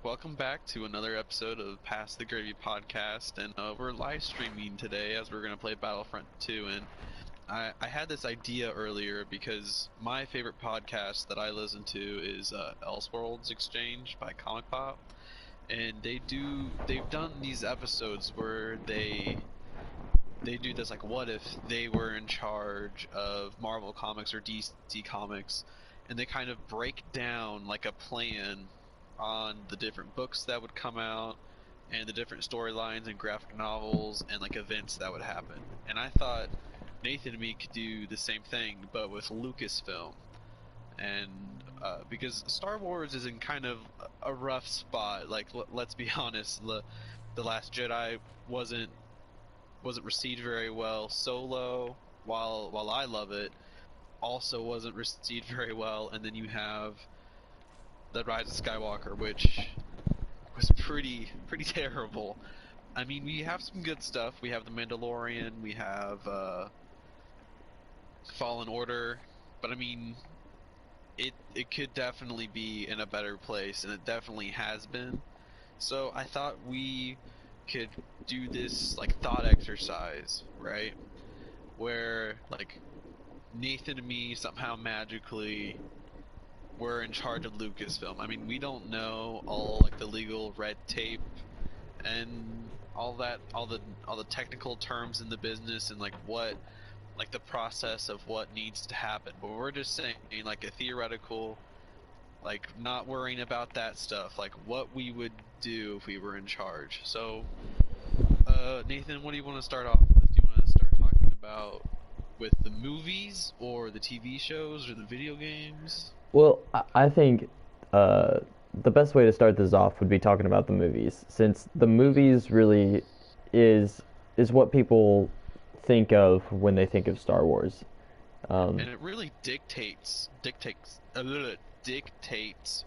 Welcome back to another episode of Pass the Gravy podcast, and we're live streaming today as we're going to play Battlefront 2, and I had this idea earlier because my favorite podcast that I listen to is Elseworlds Exchange by Comic Pop, and they've done these episodes where they do this, like, what if they were in charge of Marvel Comics or DC Comics, and they kind of break down like a plan on the different books that would come out and the different storylines and graphic novels and like events that would happen. And I thought Nathan and me could do the same thing but with Lucasfilm. And because Star Wars is in kind of a rough spot. Like, let's be honest, the Last Jedi wasn't received very well. Solo, while I love it, also wasn't received very well. And then you have The Rise of Skywalker, which was pretty terrible. I mean, we have some good stuff. We have The Mandalorian, we have Fallen Order, but I mean, it could definitely be in a better place, and it definitely has been. So I thought we could do this like thought exercise, right? Where like Nathan and me somehow magically were in charge of Lucasfilm. I mean, we don't know all like the legal red tape and all the technical terms in the business and like what like the process of what needs to happen. But we're just saying like a theoretical, like not worrying about that stuff, like what we would do if we were in charge. So Nathan, what do you want to start off with? Do you want to start talking about with the movies or the TV shows or the video games? Well, I think the best way to start this off would be talking about the movies, since the movies really is is what people think of when they think of Star Wars. And Um, it really dictates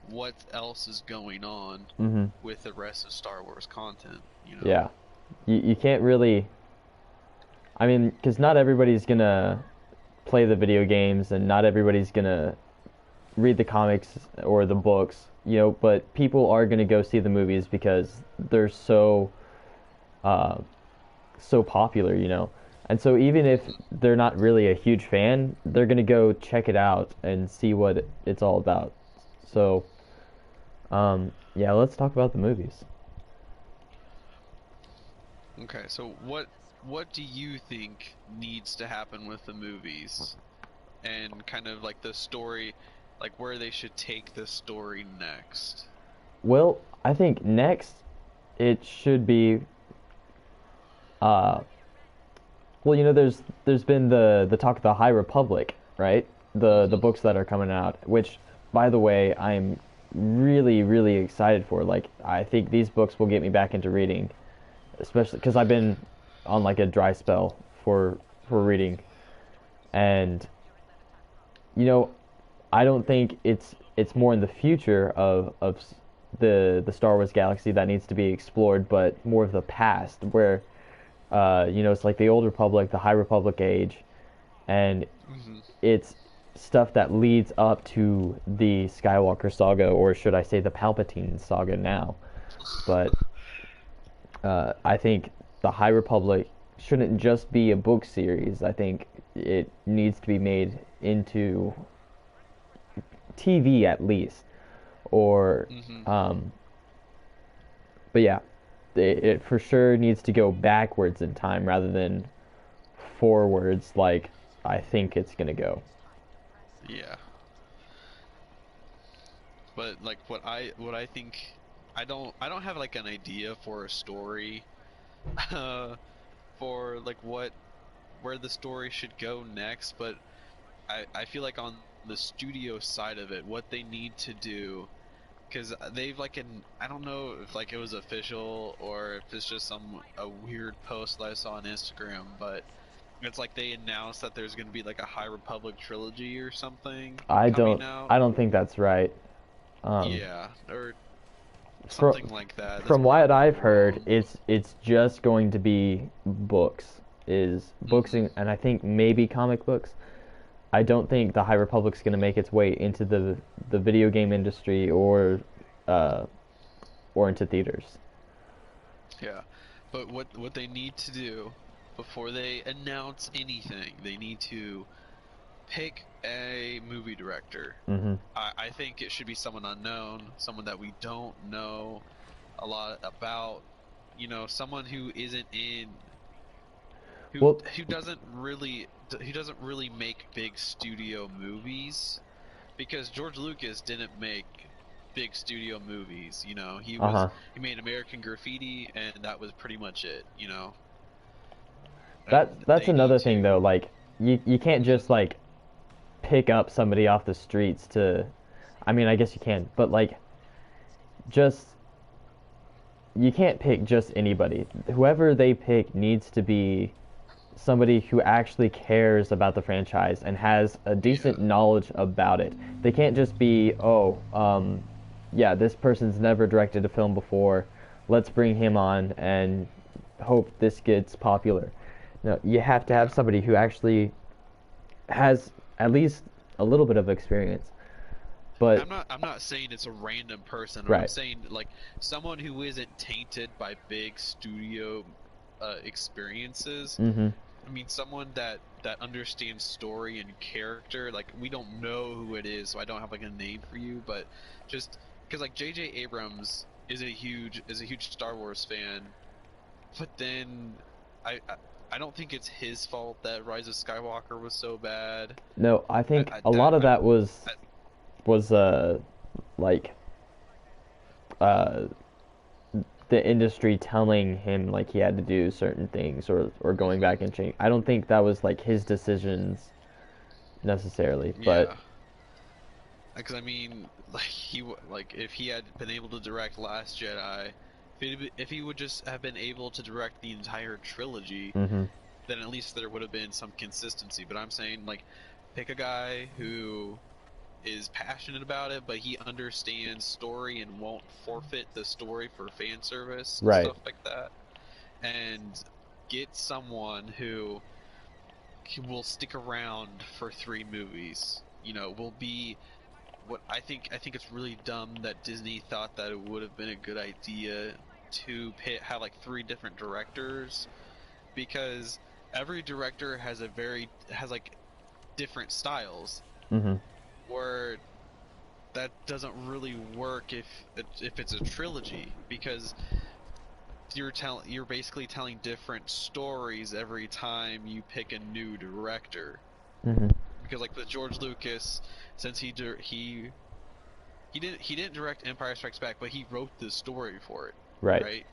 what else is going on mhm. with the rest of Star Wars content, you know? Yeah, you can't really. I mean, because not everybody's gonna play the video games, and not everybody's gonna read the comics or the books, but people are gonna go see the movies because they're uh, so popular. And so even if they're not really a huge fan, they're gonna go check it out and see what it's all about. So, yeah, let's talk about the movies. Okay, so what do you think needs to happen with the movies and kind of like the story, like where they should take the story next? Well, I think next it should be, uh, well, there's been the talk of the High Republic, right? The Hmm. books that are coming out, which, by the way, I'm really really excited for. Like, I think these books will get me back into reading, especially because I've been on like a dry spell for reading, and you know I don't think it's more in the future of the Star Wars galaxy that needs to be explored, but more of the past where it's like the Old Republic, the High Republic age, and Hmm. it's stuff that leads up to the Skywalker saga, or should I say the Palpatine saga now. But I think the High Republic shouldn't just be a book series. I think it needs to be made into TV at least, or Hmm. but yeah, it for sure needs to go backwards in time rather than forwards like I think it's gonna go. Yeah. But like what I think, I don't have like an idea for a story uh for like what where the story should go next, but I feel like on the studio side of it, what they need to do, because they've like I don't know if like it was official or if it's just a weird post that I saw on Instagram, but it's like they announced that there's gonna be like a High Republic trilogy or something I coming don't out. I don't think that's right. Um, Yeah, or from something like that. That's from what probably I've heard, wrong. it's just going to be books Hmm. and I think maybe comic books. I don't think the High Republic's going to make its way into the video game industry uh, or into theaters. Yeah, but what they need to do before they announce anything, they need to pick a movie director. Mm-hmm. I think it should be someone unknown, someone that we don't know a lot about. You know, someone who isn't in Well, who doesn't really make big studio movies, because George Lucas didn't make big studio movies. You know, uh-huh. he made American Graffiti, and that was pretty much it. You know, and That's they need another thing though. to. Like you can't Mhm. just like pick up somebody off the streets to. I mean, I guess you can, but like just you can't pick just anybody. Whoever they pick needs to be somebody who actually cares about the franchise and has a decent Yeah, knowledge about it. They can't just be, oh, yeah, this person's never directed a film before. Let's bring him on and hope this gets popular. No, you have to have yeah. somebody who actually has at least a little bit of experience. But I'm not saying it's a random person. I'm right. saying like someone who isn't tainted by big studio experiences. Mhm. I mean, someone that understands story and character. Like, we don't know who it is, so I don't have like a name for you. But just because like J.J. Abrams is a huge Star Wars fan, but then I, I I don't think it's his fault that Rise of Skywalker was so bad. No, I I, think I a that lot of that I, was like uh the industry telling him like he had to do certain things or going back and change. I don't think that was like his decisions necessarily, but yeah. Because I mean, like like if he had been able to direct Last Jedi, if he would just have been able to direct the entire trilogy, mhm. then at least there would have been some consistency. But I'm saying, like, pick a guy who is passionate about it, but he understands story and won't forfeit the story for fan service and Right. stuff like that, and get someone who will stick around for 3 movies. You know, will be what I think it's really dumb that Disney thought that it would have been a good idea to have like 3 different directors, because every director has like different styles, Mhm. where that doesn't really work if it's a trilogy, because you're basically telling different stories every time you pick a new director. Mhm. Because like with George Lucas, since he didn't direct Empire Strikes Back, but he wrote the story for it, Right. right?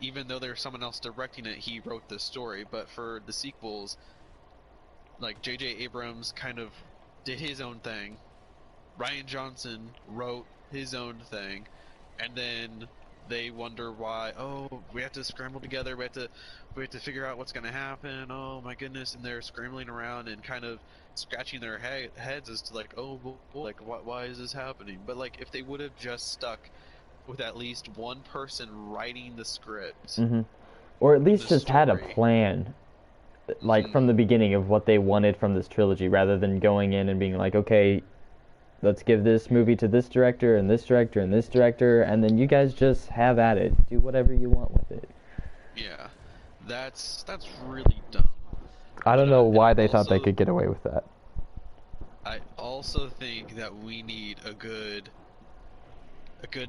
Even though there's someone else directing it, he wrote the story. But for the sequels, like J.J. Abrams kind of did his own thing. Rian Johnson wrote his own thing, and then they wonder why. Oh, we have to scramble together. We have to figure out what's going to happen. Oh my goodness! And they're scrambling around and kind of scratching their heads as to like, oh, like why is this happening? But like, if they would have just stuck with at least one person writing the script Mhm. Or at and least the just had a story. plan like Hmm. from the beginning of what they wanted from this trilogy rather than going in and being like, okay, let's give this movie to this director and this director and this director, and then you guys just have at it. Do whatever you want with it. Yeah, that's really dumb. I don't But know and why they thought they could get away with that. I also think that we need a good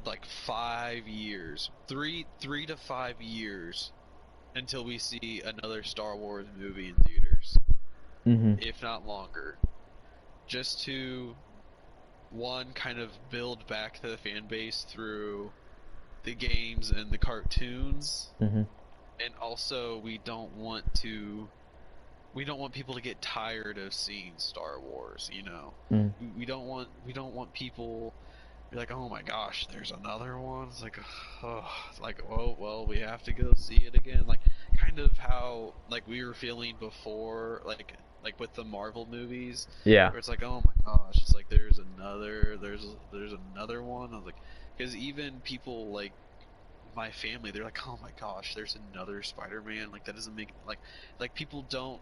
like 5 years, three to 5 years, until we see another Star Wars movie in theaters, Hmm. if not longer, just to one, kind of build back the fan base through the games and the cartoons, Hmm. and also we don't want people to get tired of seeing Star Wars. You know, Mm. we don't want people be like, oh my gosh, there's another one. It's like, oh, it's like, oh well, we have to go see it again. Like, kind of how like we were feeling before, like with the Marvel movies, Yeah. where it's like, oh my gosh, it's like there's another one. I was like, because even people like my family, they're like, oh my gosh, there's another Spider-Man. Like, that doesn't make like people don't,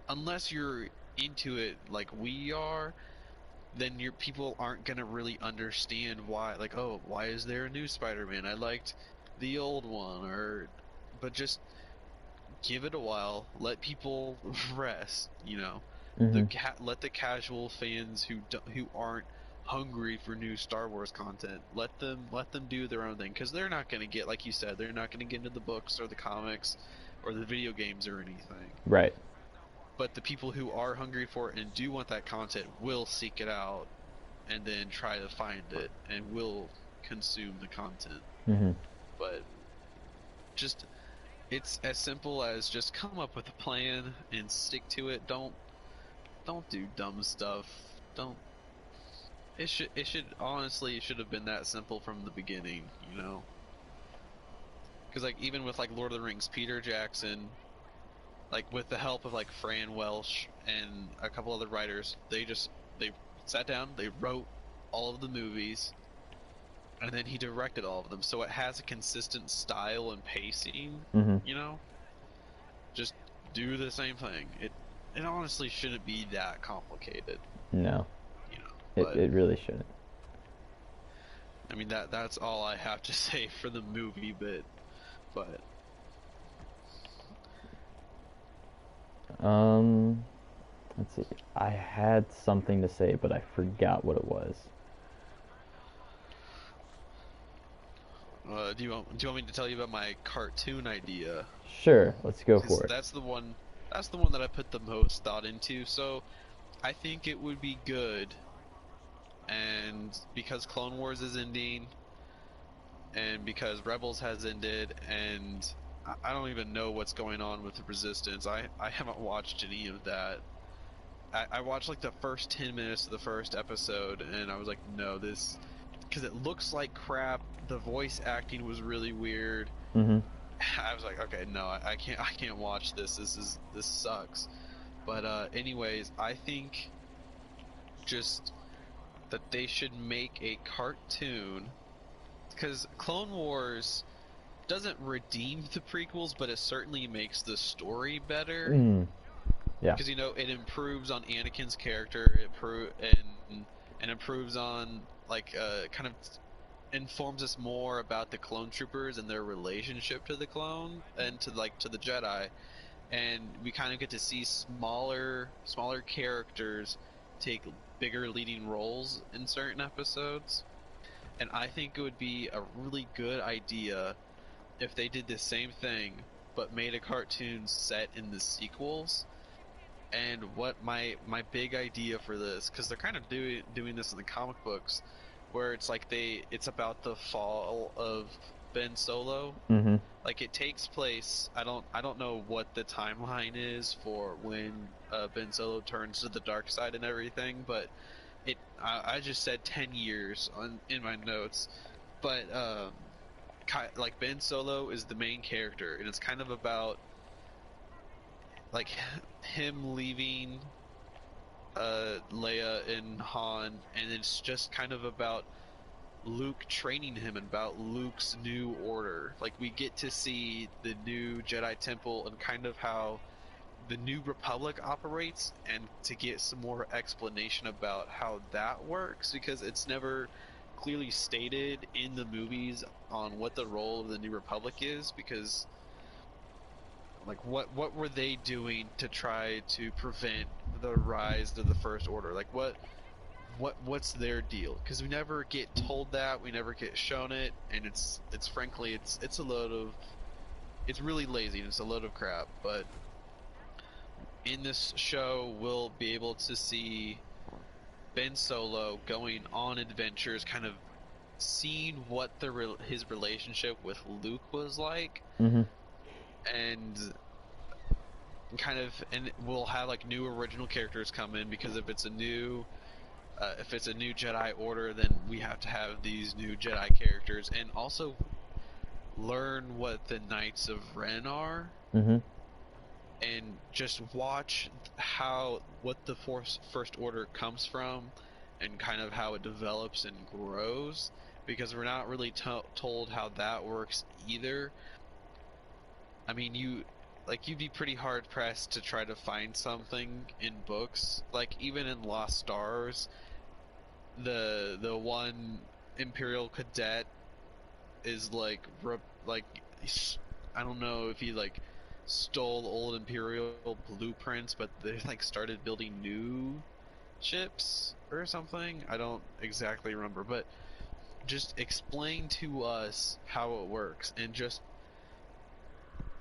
unless you're into it like we are, then your people aren't gonna really understand why. Like, oh, why is there a new Spider-Man? I liked the old one, or but just give it a while, let people rest. Hmm. Let the casual fans who aren't hungry for new Star Wars content, let them do their own thing, because they're not going to get, like you said, they're not going to get into the books or the comics or the video games or anything. Right. But the people who are hungry for it and do want that content will seek it out and then try to find it and will consume the content. Hmm. But just it's as simple as just come up with a plan and stick to it. Don't do dumb stuff. Don't. It should honestly it should have been that simple from the beginning. Because like even with like Lord of the Rings, Peter Jackson, like with the help of like Fran Welsh and a couple other writers, they sat down, they wrote all of the movies, and then he directed all of them. So it has a consistent style and pacing. Hmm. You know, just do the same thing. It honestly shouldn't be that complicated. No, You know, it but it really shouldn't. I mean that's all I have to say for the movie bit. But Um, let's see. I had something to say, but I forgot what it was. do you want me to tell you about my cartoon idea? Sure, let's go Because for it. that's the one that I put the most thought into. So I think it would be good, and because Clone Wars is ending, and because Rebels has ended, and I don't even know what's going on with the Resistance. I haven't watched any of that. I watched like the first 10 minutes of the first episode, and I was like, no, this, because it looks like crap. The voice acting was really weird. Hmm. I was like, okay, no, I can't watch this. This sucks. But anyways, I think just that they should make a cartoon, because Clone Wars doesn't redeem the prequels, but it certainly makes the story better. Mm, yeah. Because it improves on Anakin's character, and improves on like kind of informs us more about the clone troopers and their relationship to the clone and to the Jedi, and we kind of get to see smaller characters take bigger leading roles in certain episodes. And I think it would be a really good idea if they did the same thing but made a cartoon set in the sequels. And what my big idea for this, because they're kind of doing this in the comic books, where it's like it's about the fall of Ben Solo. Hmm. Like it takes place. I don't know what the timeline is for when Ben Solo turns to the dark side and everything, but I just said 10 years in my notes, but like Ben Solo is the main character, and it's kind of about like him leaving Leia and Han, and it's just kind of about Luke training him and about Luke's new order. Like we get to see the new Jedi Temple and kind of how the New Republic operates, and to get some more explanation about how that works, because it's never clearly stated in the movies on what the role of the New Republic is. Because like what were they doing to try to prevent the rise of the First Order? Like what's their deal? Because we never get told that, we never get shown it, and it's frankly it's a load of, it's really lazy and it's a load of crap. But in this show, we'll be able to see Ben Solo going on adventures, kind of seeing what his relationship with Luke was like, Hmm. and and we'll have like new original characters come in, because if it's a new Jedi Order, then we have to have these new Jedi characters, and also learn what the Knights of Ren are, Hmm. and just watch what the First Order comes from, and kind of how it develops and grows, because we're not really told how that works either. I mean, you'd be pretty hard pressed to try to find something in books, like even in Lost Stars. the one Imperial cadet is like I don't know if he like stole old Imperial blueprints, but they like started building new ships or something. I don't exactly remember, but just explain to us how it works and just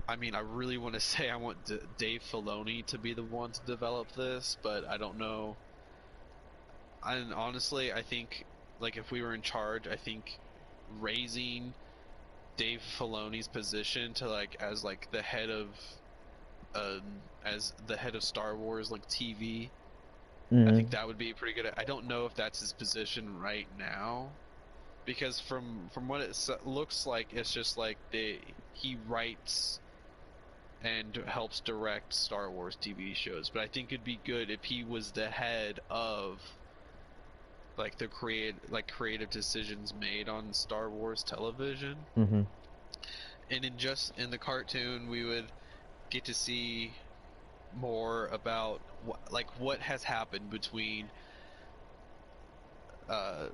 I mean, I really want to say I want Dave Filoni to be the one to develop this, but I don't know. And honestly, I think like if we were in charge, I think raising Dave Filoni's position to like as like the head of uh as the head of Star Wars like TV, I Hmm. think that would be pretty good. I don't know if that's his position right now because from what it looks like, it's just like he writes and helps direct Star Wars TV shows. But I think it'd be good if he was the head of like the creative decisions made on Star Wars television. Hmm. And in the cartoon, we would get to see more about what has happened between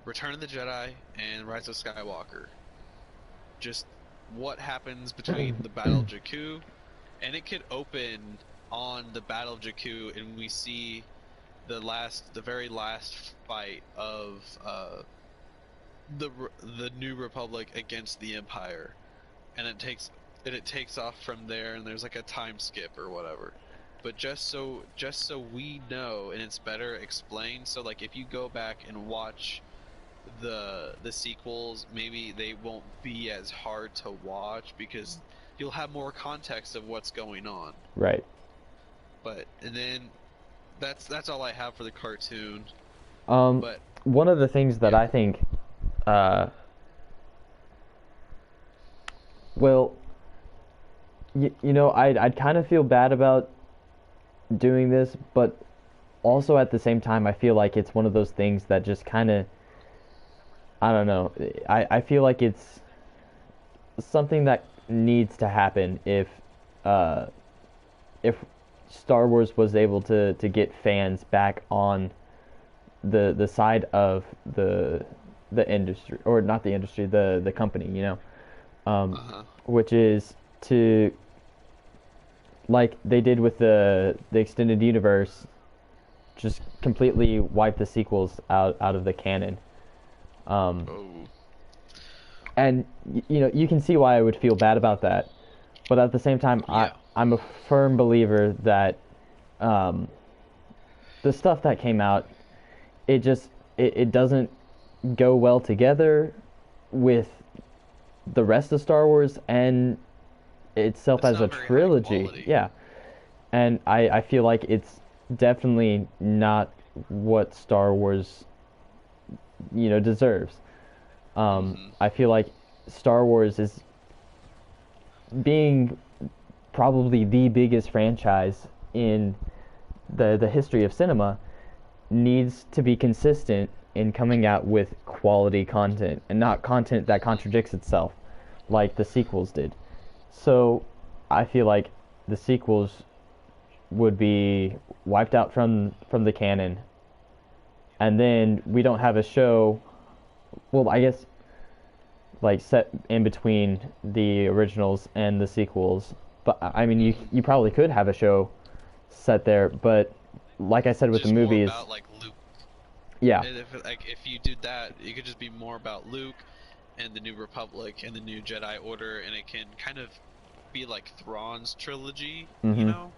Return of the Jedi and Rise of Skywalker. Just what happens between the Battle of Jakku, and it could open on the Battle of Jakku, and we see the very last fight of the the New Republic against the Empire, and it takes off from there, and there's like a time skip or whatever. But just so we know, and it's better explained. So like if you go back and watch the sequels, maybe they won't be as hard to watch because you'll have more context of what's going on. Right. But and then that's all I have for the cartoon. Um, But One of the things that yeah, I think, uh, well, I'd kind of feel bad about doing this, but also at the same time, I feel like it's one of those things that just kind of, I don't know. I feel like it's something that needs to happen uh, if Star Wars was able to get fans back on the side of the industry, or not the industry, the company, uh-huh. which is to, like they did with the extended universe, just completely wipe the sequels out of the canon. Um, Oh, and you can see why I would feel bad about that, but at the same time, yeah. I'm a firm believer that um, the stuff that came out, it just it doesn't go well together with the rest of Star Wars and itself It's as a not very high trilogy. quality. Yeah, and I feel like it's definitely not what Star Wars deserves. Mm-hmm. I feel like Star Wars is being probably the biggest franchise in the history of cinema, needs to be consistent in coming out with quality content and not content that Mm-hmm. contradicts itself like the sequels did. So I feel like the sequels would be wiped out from the canon, and then we don't have a show, well, I guess, like set in between the originals and the sequels. But I mean, you Mm-hmm. you probably could have a show set there, but like I said with the Just more movies, about like Luke. yeah. And if you did that, it could just be more about Luke and the New Republic and the New Jedi Order, and it can kind of be like Thrawn's trilogy, you Mhm. know?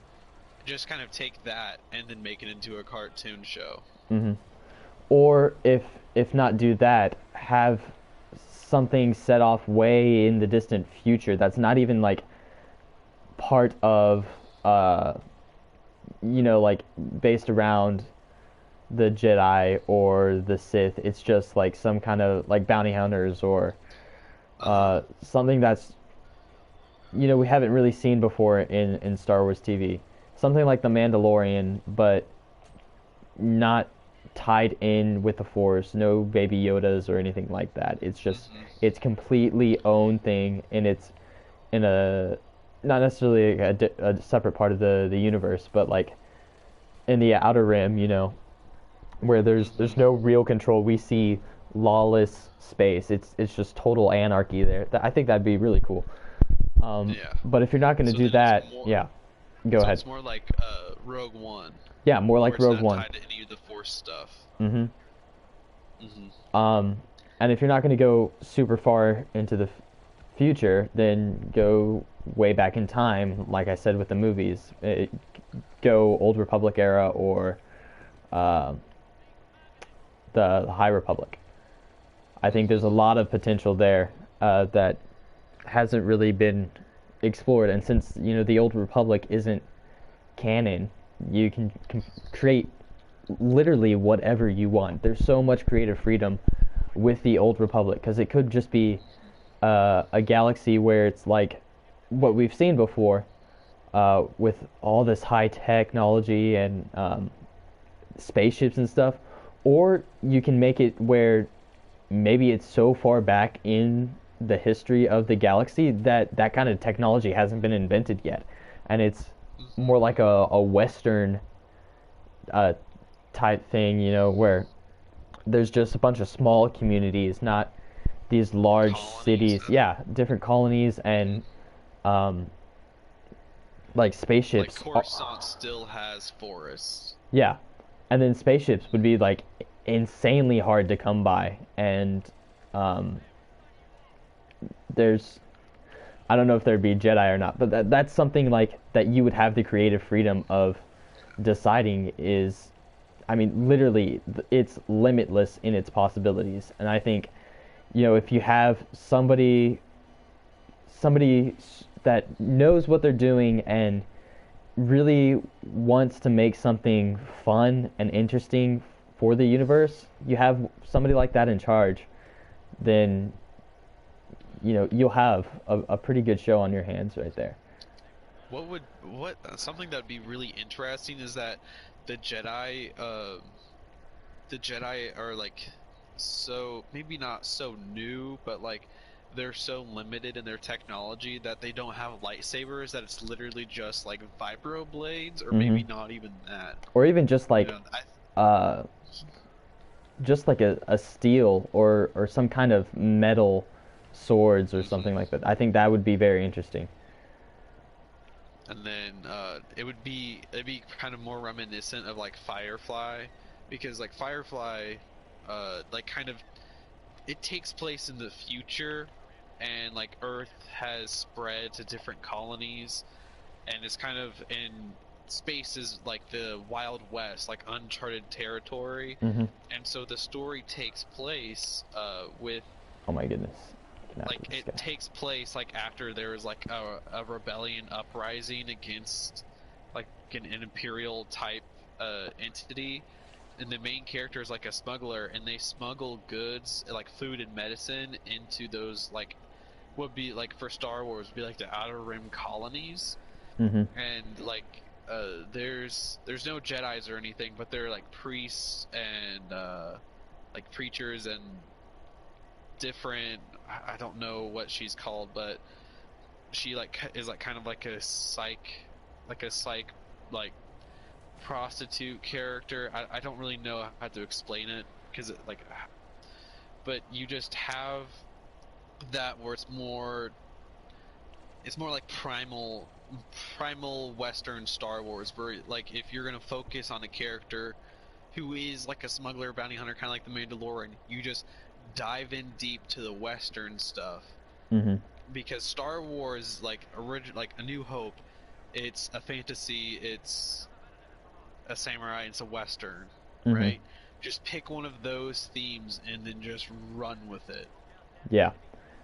Just kind of take that and then make it into a cartoon show. Mhm. Or if not do that, have something set off way in the distant future that's not even like part of like based around the Jedi or the Sith. It's just like some kind of like bounty hunters or Uh huh. something that's we haven't really seen before in Star Wars TV. Something like the Mandalorian, but not tied in with the Force. No baby Yodas or anything like that. It's just Mm-hmm. it's completely own thing, and it's in a not necessarily a separate part of the universe, but like in the outer rim. where there's no real control. We see lawless space. It's just total anarchy there. I think that'd be really cool. Yeah. But if you're not going to So do then it's that, more. yeah, go So ahead. it's more like Rogue One, Yeah, more where like it's Rogue not One. tied to any of the Force stuff. Mm-hmm. Hmm. And if you're not going to go super far into the future, then go way back in time, like I said with the movies. Go Old Republic era or uh, the High Republic. I think there's a lot of potential there that hasn't really been explored. And since the Old Republic isn't canon, you can create literally whatever you want. There's so much creative freedom with the Old Republic because it could just be a galaxy where it's like what we've seen before, with all this high technology and spaceships and stuff, or you can make it where maybe it's so far back in the history of the galaxy that that kind of technology hasn't been invented yet, and it's more like a Western uh, type thing, where there's just a bunch of small communities, not these large Colonies. cities. Yeah, different colonies and um, like Like spaceships. Coruscant still has forests. Yeah, and then spaceships would be like insanely hard to come by, and um, there's I don't know if there'd be Jedi or not, but that's something like that you would have the creative freedom of deciding is, I mean, literally, it's limitless in its possibilities, and I think, if you have somebody that knows what they're doing and really wants to make something fun and interesting for the universe, you have somebody like that in charge, then you'll have a pretty good show on your hands right there. What something that'd be really interesting is that the Jedi, the Jedi are like so maybe not so new, but like they're so limited in their technology that they don't have lightsabers. That it's literally just like vibro blades, or Hmm. maybe not even that. Or even just You like know, uh, a steel or some kind of metal swords or something like that. I think that would be very interesting. and then it'd be kind of more reminiscent of like Firefly, because like Firefly, like kind of it takes place in the future, and like Earth has spread to different colonies, and it's kind of in space is like the Wild West, like uncharted territory, Hmm. and so the story takes place with Oh my goodness. Cannot like with this it guy. takes place like after there was like a rebellion uprising against like an imperial type entity, and the main character is like a smuggler, and they smuggle goods like food and medicine into those like would be like for Star Wars would be like the Outer Rim colonies, Hmm. and like there's no Jedis or anything, but they're like priests and like preachers and different. I don't know what she's called, but she like is like kind of like a psych like prostitute character. I don't really know how to explain it because like, but you just have that where it's more like primal Western Star Wars, where like if you're gonna focus on a character who is like a smuggler bounty hunter, kind of like the Mandalorian, you just dive in deep to the Western stuff, Hmm. because Star Wars like like A New Hope, it's a fantasy, it's a samurai, it's a Western, Hmm. right? Just pick one of those themes and then just run with it. Yeah.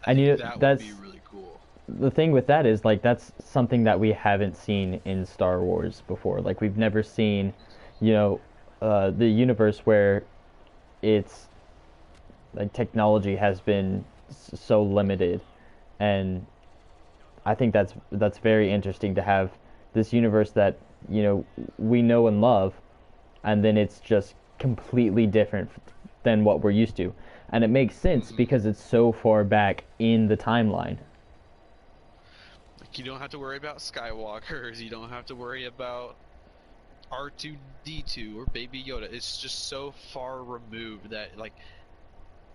I And think that would be that's really cool. the thing with that is like that's something that we haven't seen in Star Wars before. Like we've never seen, you know, the universe where it's like technology has been so limited, and I think that's very interesting to have this universe that we know and love, and then it's just completely different than what we're used to, and it makes sense Hmm. because it's so far back in the timeline. Like you don't have to worry about Skywalkers. You don't have to worry about R2D2 or Baby Yoda. It's just so far removed that like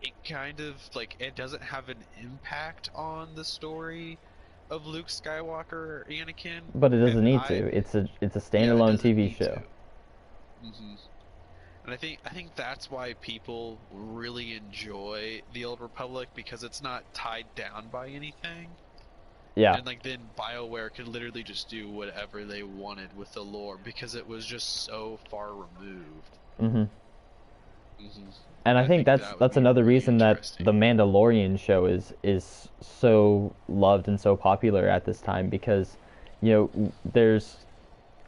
it kind of like it doesn't have an impact on the story of Luke Skywalker or Anakin. But it doesn't And need I to. It's a yeah, it standalone doesn't TV need to. show. And I think that's why people really enjoy the Old Republic, because it's not tied down by anything. Yeah. And like then BioWare could literally just do whatever they wanted with the lore because it was just so far removed. Mhm. hmm And I think that would that's be another really reason that interesting. the Mandalorian show is so loved and so popular at this time because, there's,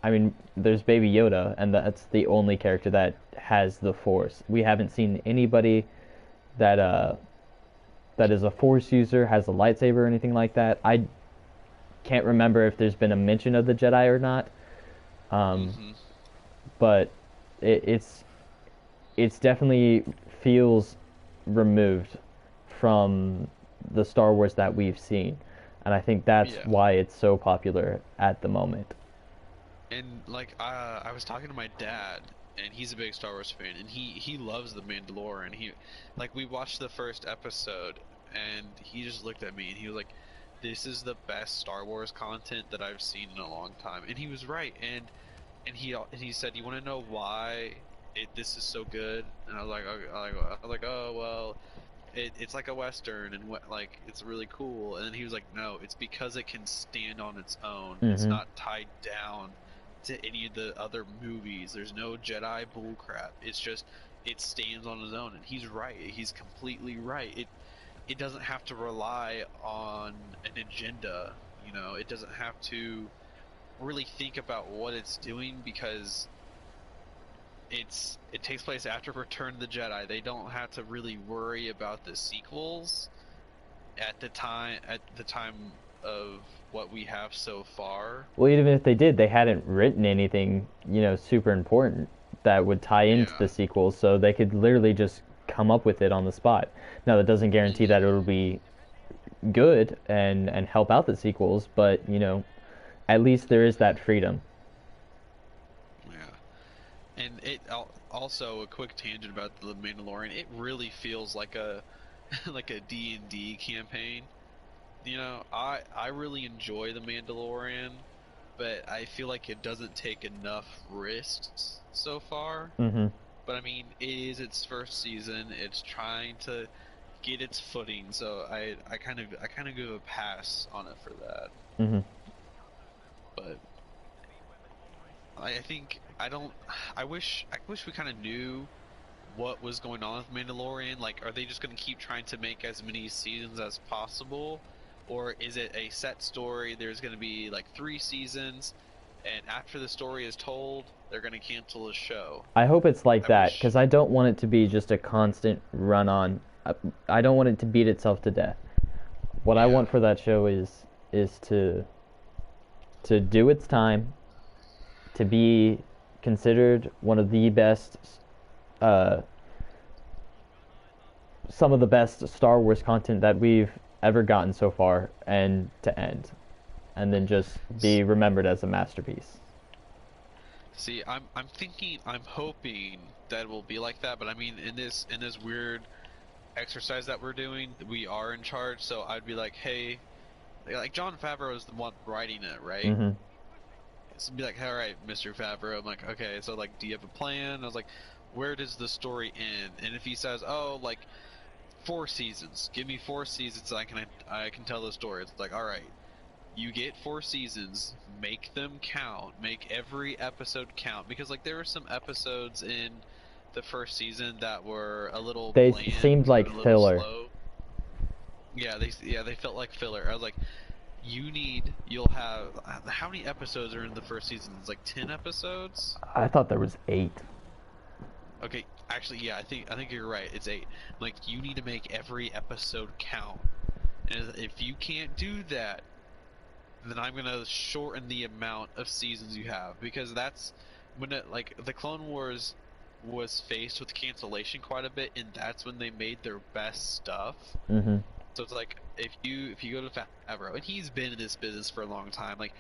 I mean, there's Baby Yoda, and that's the only character that has the Force. We haven't seen anybody that that is a Force user, has a lightsaber or anything like that. I can't remember if there's been a mention of the Jedi or not, um, hmm but it's definitely feels removed from the Star Wars that we've seen, and I think that's Yeah. why it's so popular at the moment. And like I was talking to my dad, and he's a big Star Wars fan, and he loves the Mandalorian. He like we watched the first episode, and he just looked at me and he was like, "This is the best Star Wars content that I've seen in a long time." And he was right. And he said, "You want to know why this is so good?" And I was like, "Oh well, it's like a western and what like it's really cool." And then he was like, "No, it's because it can stand on its own. It's Hmm. not tied down to any of the other movies. There's no Jedi bullcrap. It's just it stands on its own." And he's right. He's completely right. It doesn't have to rely on an agenda. It doesn't have to really think about what it's doing because it takes place after Return of the Jedi. They don't have to really worry about the sequels at the time of what we have so far. Well, even if they did, they hadn't written anything, super important that would tie into Yeah. the sequels, so they could literally just come up with it on the spot. Now, that doesn't guarantee that hmm it'll be good and help out the sequels, but at least there is that freedom. Yeah. And also a quick tangent about the Mandalorian. It really feels like a like a D&D campaign. I really enjoy the Mandalorian, but I feel like it doesn't take enough risks so far. Hmm. But I mean, it is its first season. It's trying to get its footing, so I kind of give a pass on it for that. Hmm. But I think I don't. I wish we kind of knew what was going on with Mandalorian. Like, are they just going to keep trying to make as many seasons as possible, or is it a set story? There's going to be like 3 seasons, and after the story is told, they're going to cancel the show. I hope it's like I that wish. because I don't want it to be just a constant run on. I don't want it to beat itself to death. What I Yeah. want for that show is to do its time, to be considered one of the best, uh, some of the best Star Wars content that we've ever gotten so far, and to end, and then just be remembered as a masterpiece. See, I'm hoping that it will be like that, but I mean, in this weird exercise that we're doing, we are in charge, so I'd be like, hey, like John Favreau is the one writing it, right? Hmm. So be like, all right, Mr. Favreau. I'm like, okay, so like, do you have a plan? I was like, where does the story end? And if he says, oh, like 4 seasons, give me 4 seasons, I can tell the story. It's like, all right, you get 4 seasons, make them count, make every episode count, because like there were some episodes in the first season that were a little They seemed bland like and a little filler. slow. Yeah, they felt like filler. I was like, you'll have how many episodes are in the first season? It's like 10 episodes. I thought there was 8. Okay, actually, yeah, I think you're right. It's 8. Like you need to make every episode count, and if you can't do that, then I'm gonna shorten the amount of seasons you have, because that's when like the Clone Wars was faced with cancellation quite a bit, and that's when they made their best stuff. Hmm. So it's like if you go to Favreau, and he's been in this business for a long time, like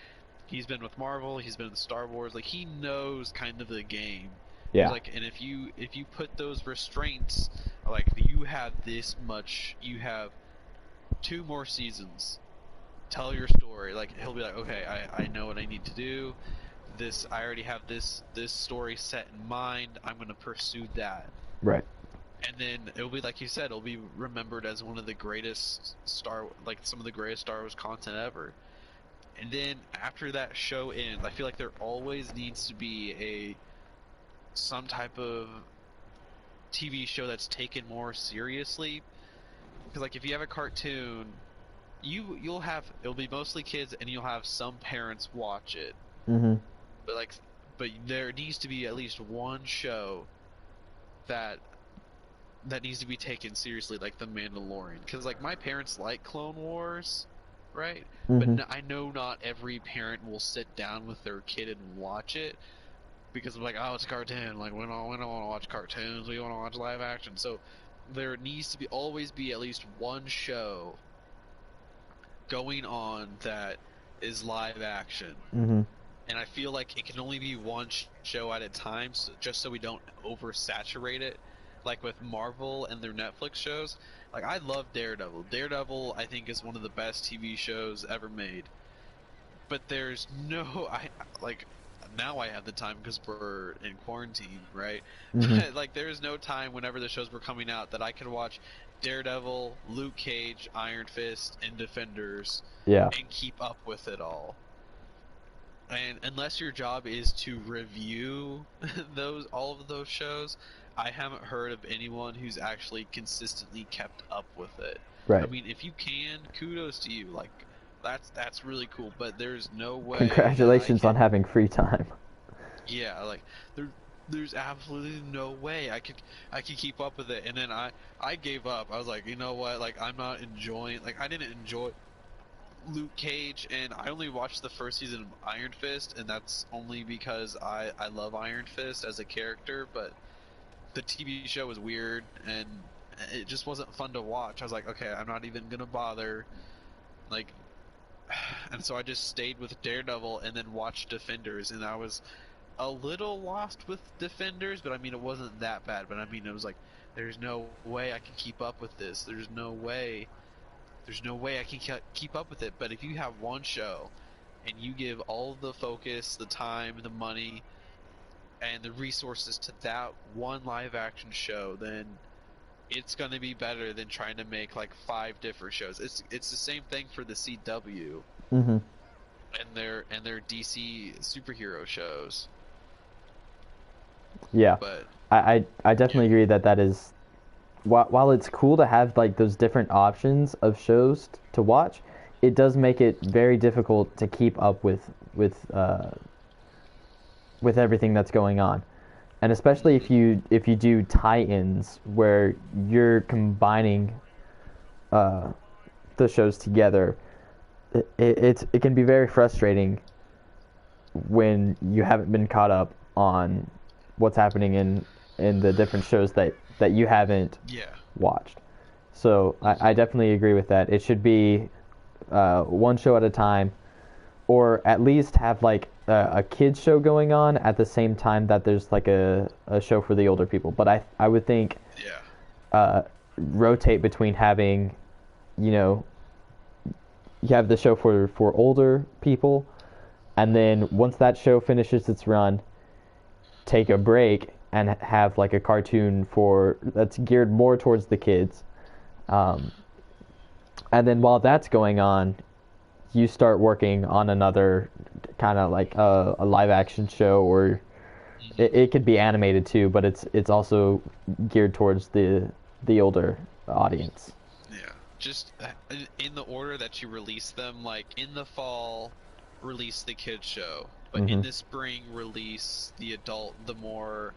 he's been with Marvel, he's been with Star Wars, like he knows kind of the game. He's Yeah. like, and if you put those restraints, like you have this much, you have 2 more seasons. Tell your story. Like he'll be like, okay, I know what I need to do. I already have this story set in mind. I'm gonna pursue that. Right. And then it'll be like you said, it'll be remembered as one of the greatest some of the greatest Star Wars content ever. And then after that show ends, I feel like there always needs to be some type of TV show that's taken more seriously. Because like if you have a cartoon, it'll be mostly kids, and you'll have some parents watch it. Mm-hmm. But there needs to be at least one show that needs to be taken seriously, like The Mandalorian. Because like my parents like Clone Wars, right? Mm-hmm. But I know not every parent will sit down with their kid and watch it because of like, oh, it's a cartoon. Like we don't want to watch cartoons. We want to watch live action. So there needs to always be at least one show going on that is live action. Mm-hmm. And I feel like it can only be one show at a time, just so we don't oversaturate it. Like with Marvel and their Netflix shows, like I love Daredevil. Daredevil, I think, is one of the best TV shows ever made. But there's no, now I have the time because we're in quarantine, right? Mm-hmm. But like there's no time whenever the shows were coming out that I could watch Daredevil, Luke Cage, Iron Fist, and Defenders, Yeah. and keep up with it all. And unless your job is to review all of those shows, I haven't heard of anyone who's actually consistently kept up with it. Right. I mean, if you can, kudos to you. Like, that's really cool. But there's no way. Congratulations on having free time. Yeah, like there's absolutely no way I could keep up with it. And then I gave up. I was like, you know what? Like, I'm not enjoying. Like, I didn't enjoy Luke Cage, and I only watched the first season of Iron Fist, and that's only because I love Iron Fist as a character, but the TV show was weird, and it just wasn't fun to watch. I was like, okay, I'm not even gonna bother, like, and so I just stayed with Daredevil and then watched Defenders, and I was a little lost with Defenders, but I mean, it wasn't that bad, but I mean, it was like, there's no way I can keep up with this, there's no way I can keep up with it. But if you have one show and you give all the focus, the time, the money, and the resources to that one live action show, then it's going to be better than trying to make like 5 different shows. It's the same thing for the CW. Mm-hmm. and their DC superhero shows. Yeah. But I definitely agree that is, while it's cool to have like those different options of shows to watch, it does make it very difficult to keep up with everything that's going on. And especially if you do tie-ins where you're combining the shows together, it can be very frustrating when you haven't been caught up on what's happening in the different shows that you haven't watched. So I definitely agree with that. It should be one show at a time, or at least have like a kids show going on at the same time that there's like a show for the older people. But I would think rotate between having, you have the show for older people, and then once that show finishes its run, take a break and have like a cartoon that's geared more towards the kids. And then while that's going on, you start working on another kind of like a live action show, or it could be animated too, but it's also geared towards the older audience. Yeah, just in the order that you release them, like in the fall, release the kids show, but in the spring, release the more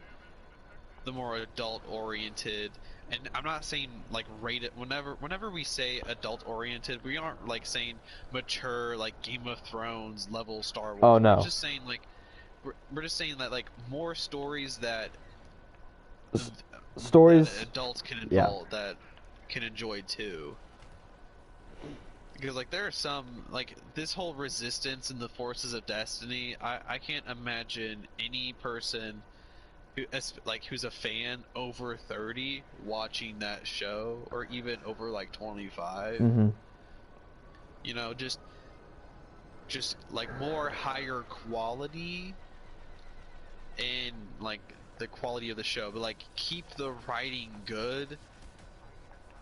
adult oriented. And I'm not saying like rated. Whenever we say adult oriented, we aren't like saying mature like Game of Thrones level Star Wars. Oh no. We're just saying like we're just saying that like more stories that that adults can that can enjoy too. Because like there are some like this whole resistance and the forces of destiny. I can't imagine any person who's a fan over 30 watching that show, or even over like 25. Mm-hmm. You know, just like more higher quality and like the quality of the show, but like keep the writing good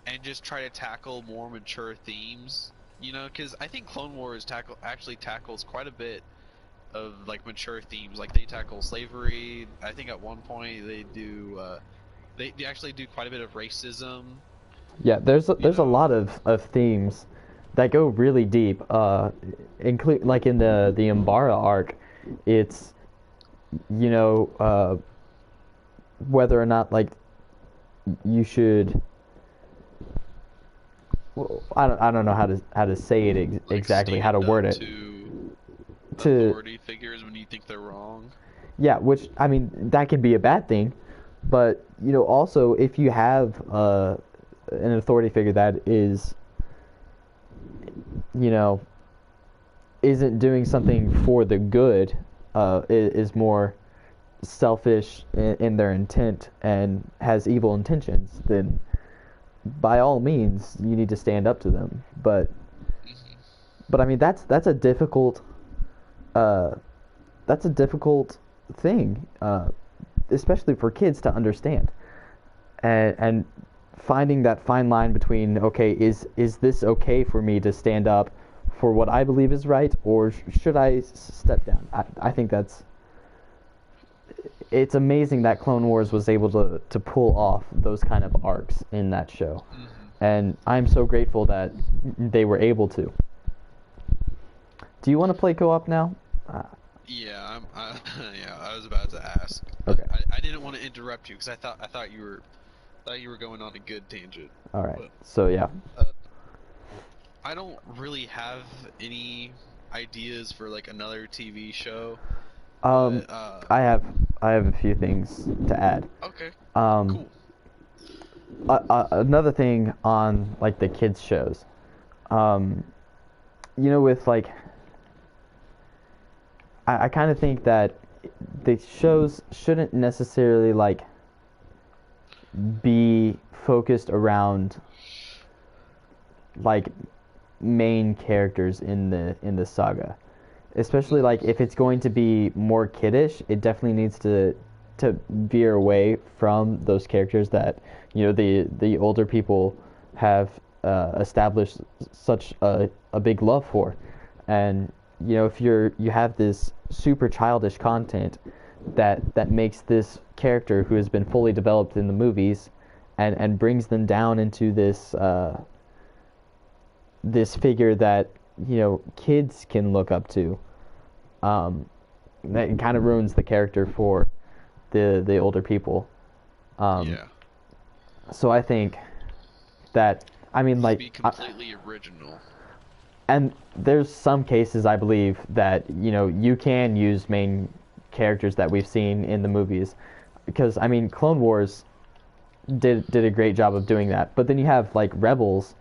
and just try to tackle more mature themes. You know, because I think Clone Wars actually tackles quite a bit of like mature themes. Like they tackle slavery. I think at one point they do. They actually do quite a bit of racism. Yeah, You there's a know. lot of themes that go really deep. Include like in the Umbara arc, it's whether or not like you should. Well, I don't know how to say it Like exactly, how to stand word up it. to To authority figures when you think they're wrong. Yeah, which I mean that can be a bad thing, but also if you have an authority figure that is you know isn't doing something for the good, is more selfish in their intent and has evil intentions, then by all means you need to stand up to them. But I mean that's a difficult uh, thing, especially for kids to understand, and finding that fine line between, okay, is this okay for me to stand up for what I believe is right, or should I step down? I think it's amazing that Clone Wars was able to pull off those kind of arcs in that show, Mm-hmm. and I'm so grateful that they were able to. Do you want to play co-op now? Yeah, yeah, I was about to ask, but Okay. I didn't want to interrupt you because I thought you were going on a good tangent. All right. But So yeah. uh, I don't really have any ideas for like another TV show, Um, but I have I have a few things to add. okay, Um, cool. Another thing on like the kids shows, um, with like I kind of think that the shows shouldn't necessarily like be focused around like main characters in the saga, especially like if it's going to be more kiddish. It definitely needs to veer away from those characters that the older people have established such a big love for. And if you have this super childish content that makes this character who has been fully developed in the movies and brings them down into this figure that kids can look up to, that kind of ruins the character for the older people. Um, Yeah, so I think that, I mean, needs to like, be completely original. and there's some cases I believe that you can use main characters that we've seen in the movies, because I mean Clone Wars did a great job of doing that. But then you have like Rebels,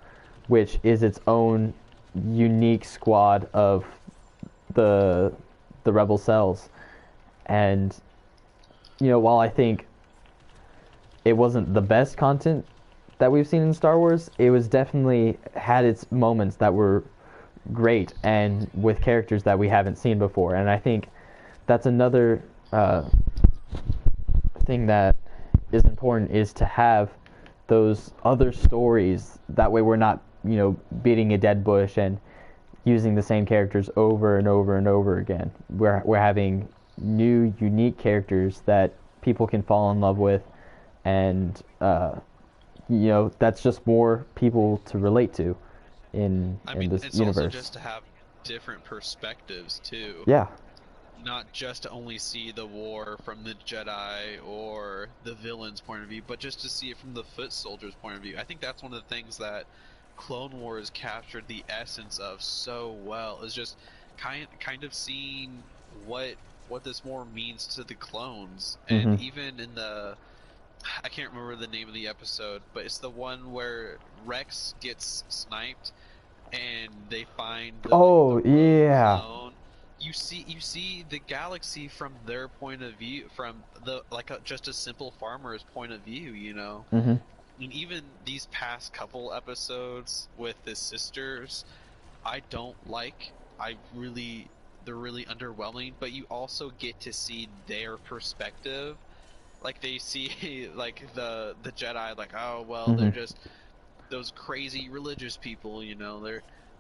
which is its own unique squad of the rebel cells. And while I think it wasn't the best content that we've seen in Star Wars, it was definitely had its moments that were great and with characters that we haven't seen before. And I think that's another thing that is important, is to have those other stories. That way we're not beating a dead bush and using the same characters over and over and over again. We're having new unique characters that people can fall in love with, and that's just more people to relate to I in mean, this it's also universe. just to have different perspectives too. Yeah. Not just to only see the war from the Jedi or the villain's point of view, but just to see it from the foot soldiers' point of view. I think that's one of the things that Clone Wars captured the essence of so well, is just kind of seeing what this war means to the clones. And Mm-hmm. even in the, I can't remember the name of the episode, but it's the one where Rex gets sniped and they find Oh, the rogue yeah. clone. You see the galaxy from their point of view, from the just a simple farmer's point of view, you know. Mhm. And even these past couple episodes with the sisters, I don't like. I really They're really underwhelming, but you also get to see their perspective. Like they see like the Jedi, like, oh well, they're Mhm. just those crazy religious people, you know,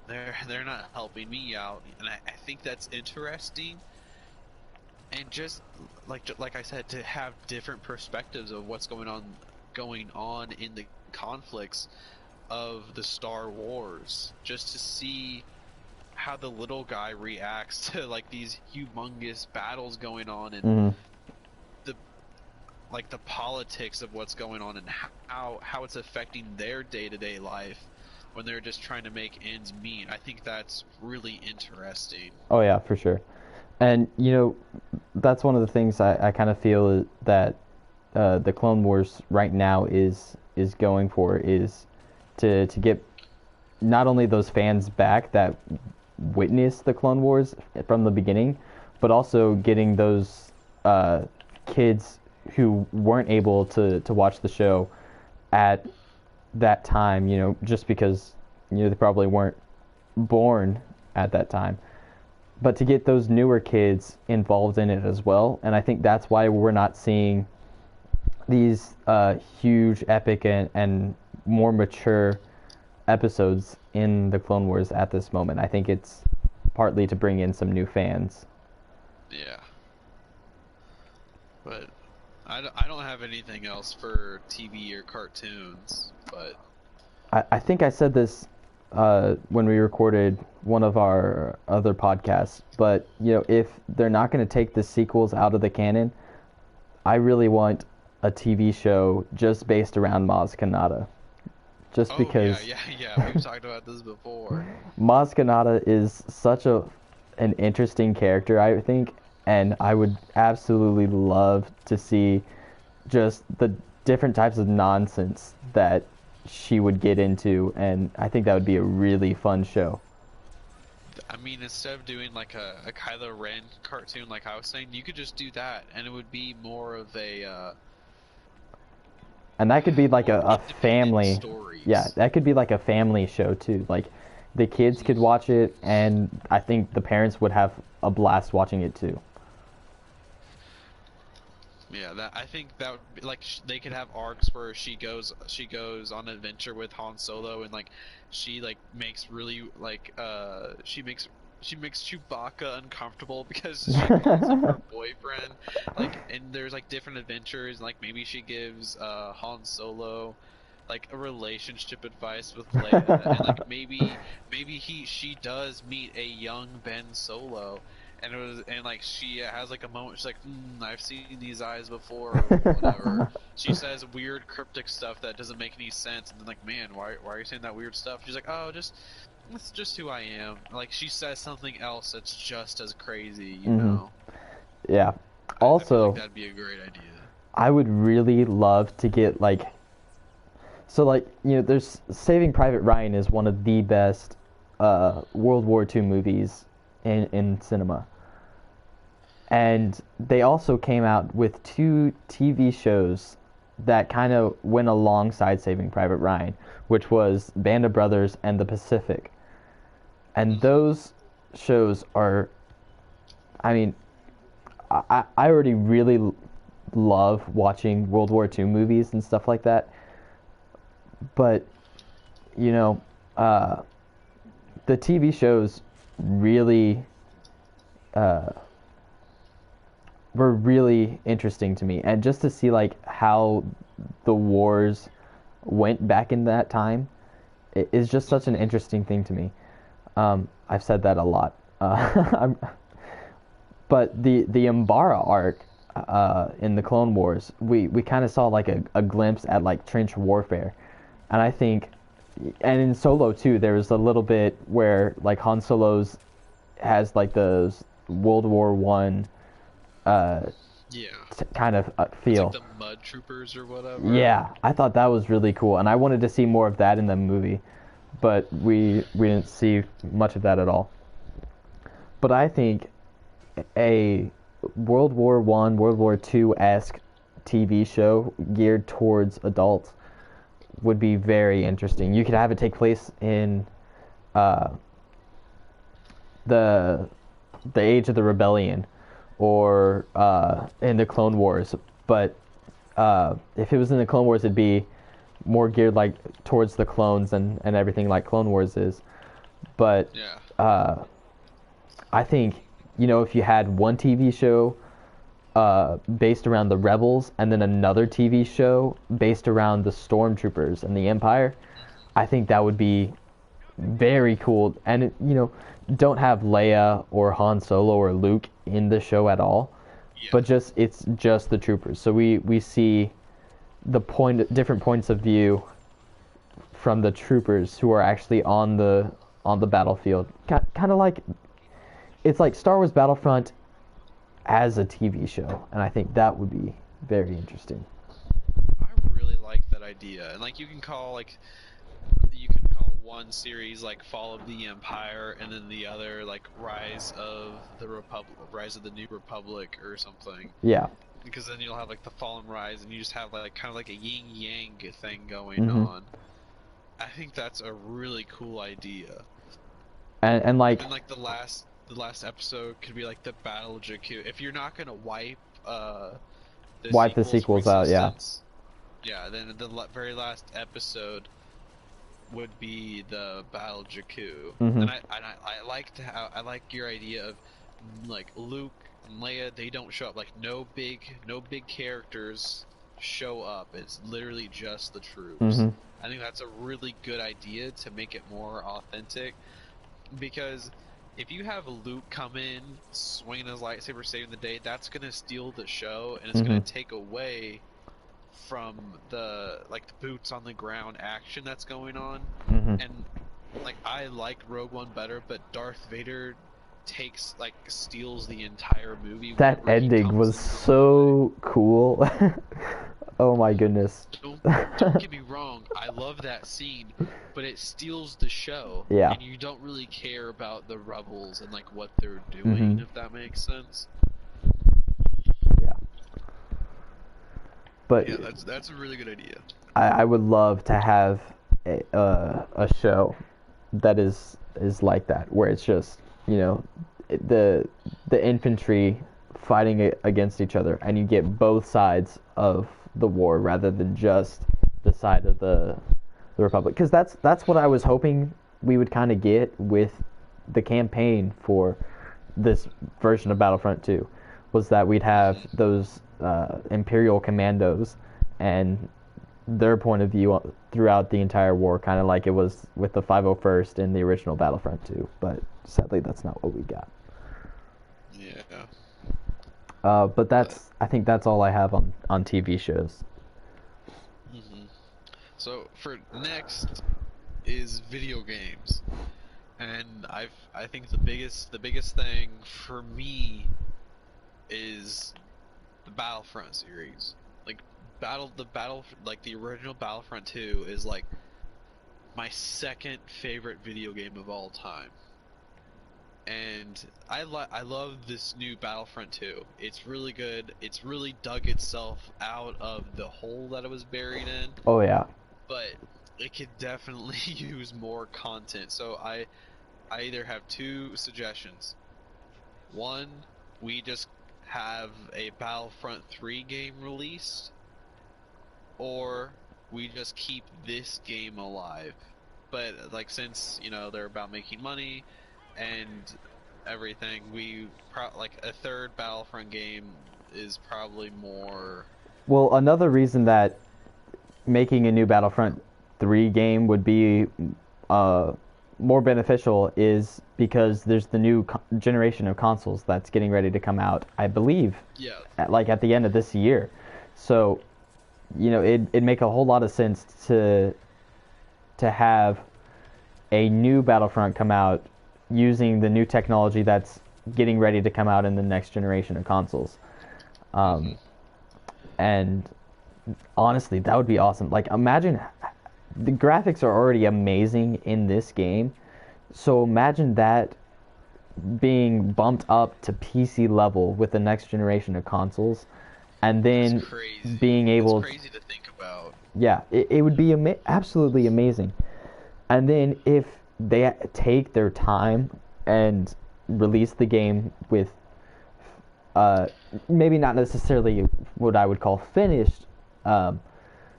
they're not helping me out, and I think that's interesting. And just like I said, to have different perspectives of what's going on in the conflicts of the Star Wars, just to see how the little guy reacts to like these humongous battles going on, and Mhm. the the politics of what's going on, and how it's affecting their day-to-day life when they're just trying to make ends meet. I think that's really interesting. Oh yeah, for sure. And that's one of the things I kind of feel that the Clone Wars right now is going for, is to get not only those fans back that witnessed the Clone Wars from the beginning, but also getting those kids who weren't able to watch the show at that time, just because they probably weren't born at that time, but to get those newer kids involved in it as well. And I think that's why we're not seeing these huge, epic, and more mature episodes in the Clone Wars at this moment. I think it's partly to bring in some new fans. Yeah, but I don't have anything else for TV or cartoons, but I think I said this when we recorded one of our other podcasts, but if they're not going to take the sequels out of the canon, I really want a TV show just based around Maz Kanata. Just oh yeah, because yeah, yeah, we've talked about this before. Maz Kanata is such an interesting character, I think, and I would absolutely love to see just the different types of nonsense that she would get into, and I think that would be a really fun show. I mean, instead of doing like a Kylo Ren cartoon, like I was saying, you could just do that, and it would be more of a And that could be like more a independent family, yeah, stories. that could be like a family show too. Like the kids could watch it, and I think the parents would have a blast watching it too. Yeah, that I think that would be, like they could have arcs where she goes on an adventure with Han Solo, and like she like makes really like she makes Chewbacca uncomfortable because she calls him her boyfriend. Like, and there's like different adventures, and like maybe she gives Han Solo like a relationship advice with Leia, and like maybe she does meet a young Ben Solo, and like she has like a moment, she's like, I've seen these eyes before, or whatever. She says weird cryptic stuff that doesn't make any sense, and then like, man, why are you saying that weird stuff? She's like, oh, just that's just who I am. Like she says something else that's just as crazy, you Hmm. know. Yeah. I feel like Also, that'd be a great idea. I would really love to get like, so like there's Saving Private Ryan is one of the best World War II movies in cinema. And they also came out with two TV shows that kind of went alongside Saving Private Ryan, which was Band of Brothers and The Pacific. And Hmm. those shows are, I mean, I already really love watching World War II movies and stuff like that. But, you know, uh, the TV shows really uh, were really interesting to me, and just to see like how the wars went back in that time is just such an Hmm. interesting thing to me. I've said that a lot, but the Umbara arc in the Clone Wars, we kind of saw like a glimpse at like trench warfare, and I think, and in Solo too, there was a little bit where like Han Solo's has like those World War One Yeah. kind of It's like feel. the Mud Troopers or whatever. Yeah, I thought that was really cool, and I wanted to see more of that in the movie. but we didn't see much of that at all. But I think a World War I, World War II-esque TV show geared towards adults would be very interesting. You could have it take place in uh, the age of the rebellion, or in the Clone Wars. But if it was in the Clone Wars, it'd be more geared like towards the clones and everything like Clone Wars is. But I think, if you had one TV show based around the rebels and then another TV show based around the stormtroopers and the Empire, I think that would be very cool. And don't have Leia or Han Solo or Luke in the show at all, but it's just the troopers. So we see different points of view from the troopers who are actually on the battlefield. Kind of like, it's like Star Wars Battlefront as a TV show, and I think that would be very interesting. I really like that idea, and like you can call one series like Fall of the Empire, and then the other like Rise of the New Republic or something. Yeah. Because then you'll have like the Fall and Rise, and you just have like kind of like a yin yang thing going on. I think that's a really cool idea. And like the last episode could be like the Battle of Jakku. If you're not gonna wipe the sequels out, yeah, then the very last episode would be the Battle of Jakku. And I like your idea of like Luke and Leia. They don't show up, like no big characters show up. It's literally just the troops. I think that's a really good idea to make it more authentic, because if you have Luke come in swinging his lightsaber saving the day, that's gonna steal the show, and it's gonna take away from the boots on the ground action that's going on. And like I like Rogue One better, but Darth Vader steals the entire movie. That ending was so cool. Oh my goodness. Don't get me wrong, I love that scene, but it steals the show. Yeah. And you don't really care about the rebels and like what they're doing, if that makes sense. Yeah. But yeah, that's a really good idea. I would love to have a show that is like that, where it's just the infantry fighting against each other, and you get both sides of the war rather than just the side of the Republic. Because that's what I was hoping we would kind of get with the campaign for this version of Battlefront 2, was that we'd have those Imperial commandos and their point of view throughout the entire war, kind of like it was with the 501st in the original Battlefront 2. But sadly, that's not what we got. Yeah. But I think that's all I have on TV shows. So for next is video games, and I think the biggest thing for me is the Battlefront series. Like the original Battlefront 2 is like my second favorite video game of all time. And I love this new Battlefront 2. It's really good. It's really dug itself out of the hole that it was buried in. Oh yeah. But it could definitely use more content. So I either have two suggestions. One, we just have a Battlefront 3 game released, or we just keep this game alive. But like, since they're about making money and everything, like a third Battlefront game is probably more. Well, another reason that making a new Battlefront 3 game would be more beneficial is because there's the new generation of consoles that's getting ready to come out, I believe. Yeah. At the end of this year. So, it'd make a whole lot of sense to have a new Battlefront come out using the new technology that's getting ready to come out in the next generation of consoles. And honestly, that would be awesome. Like, imagine the graphics are already amazing in this game. So imagine that being bumped up to PC level with the next generation of consoles, and then That's crazy. being That's able, crazy to think about. yeah, it would be absolutely amazing. And then if they take their time and release the game with uh, maybe not necessarily what I would call um,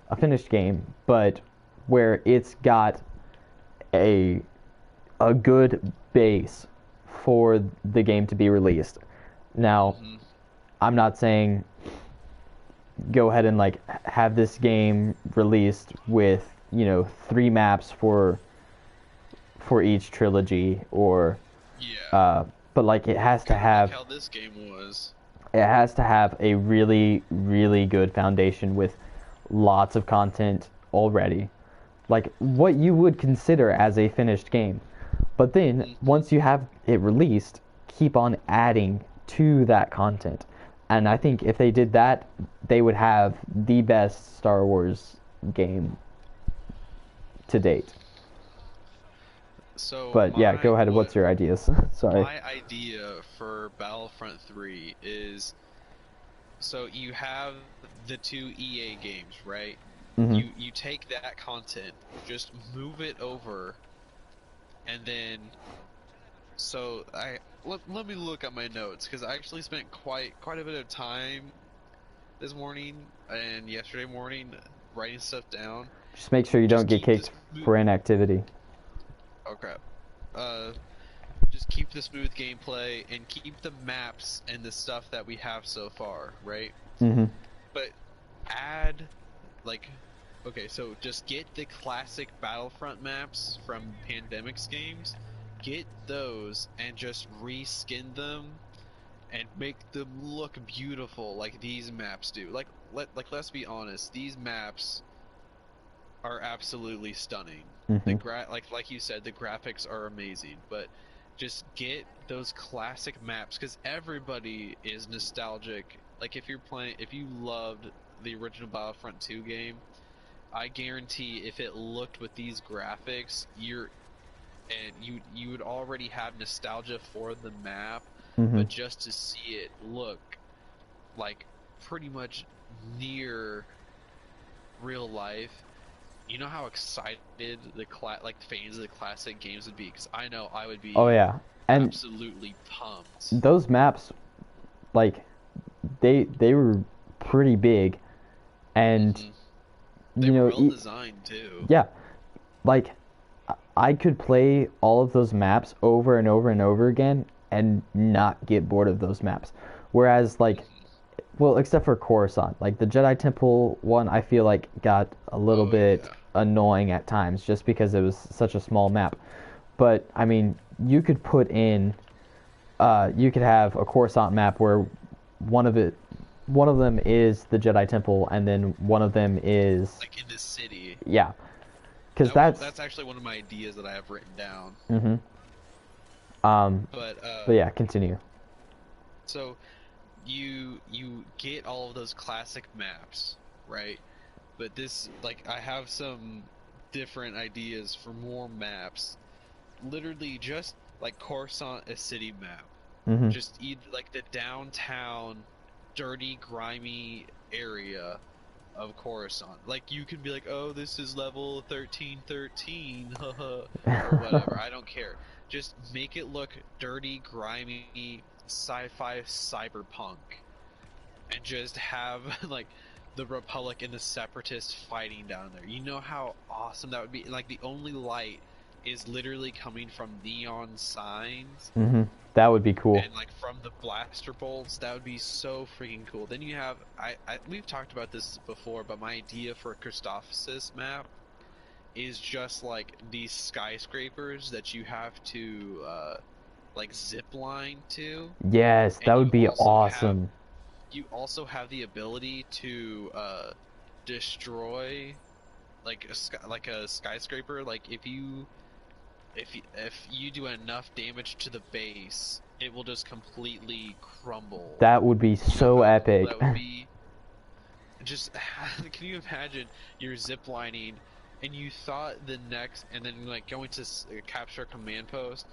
a finished game, but where it's got a a good base for the game to be released. Now, I'm not saying go ahead and like have this game released with 3 maps for each trilogy, or Yeah. but like it has to Kind of have like how this game was. it has to have a really really good foundation with lots of content already, like what you would consider as a finished game. But then once you have it released, keep on adding to that content. And I think if they did that, they would have the best Star Wars game to date. So But yeah, go ahead. What's your ideas? Sorry. my idea for Battlefront 3 is, so you have the 2 EA games, right? Mm-hmm. You take that content, just move it over, and then let me look at my notes, because I actually spent quite a bit of time this morning and yesterday morning writing stuff down. Just make sure you don't get kicked for inactivity. Okay. Just keep the smooth gameplay and keep the maps and the stuff that we have so far, right? Mm-hmm. But add, like, okay, so just get the classic Battlefront maps from Pandemic's games, get those and just reskin them and make them look beautiful like these maps do. Let's be honest, these maps are absolutely stunning. Mm-hmm. Like you said, the graphics are amazing, but just get those classic maps, because everybody is nostalgic. Like if you loved the original Battlefront 2 game, I guarantee if it looked with these graphics, you would already have nostalgia for the map, Mm-hmm. but just to see it look like pretty much near real life, you know how excited the fans of the classic games would be, because I know I would be. Oh yeah, and absolutely pumped. Those maps, like, they were pretty big, and they were well designed too. Yeah, like I could play all of those maps over and over and over again and not get bored of those maps. Whereas like, well, except for Coruscant, like the Jedi Temple one, I feel like got a little bit annoying at times just because it was such a small map. But I mean, you could put in, you could have a Coruscant map where one of them is the Jedi Temple, and then one of them is like in the city. Yeah, because that's actually one of my ideas that I have written down. Mm-hmm. But yeah, continue. So you get all of those classic maps, right? But this, like, I have some different ideas for more maps. Literally just like Coruscant, a city map. Mm-hmm. Just like the downtown dirty grimy area of Coruscant. Like you could be like, oh, this is level 1313, or whatever. I don't care. Just make it look dirty, grimy, sci-fi, cyberpunk, and just have like the Republic and the Separatists fighting down there. You know how awesome that would be? Like the only light is literally coming from neon signs. Mm-hmm. That would be cool. And like from the blaster bolts, that would be so freaking cool. Then you have, we've talked about this before, but my idea for a Christophsis map is just like these skyscrapers that you have to like zip line to. Yes, that would be awesome. You also have the ability to destroy like a skyscraper. Like if you do enough damage to the base, it will just completely crumble. That would be so epic. That would be just. Can you imagine you're ziplining and you thought the next, and then like going to capture a command post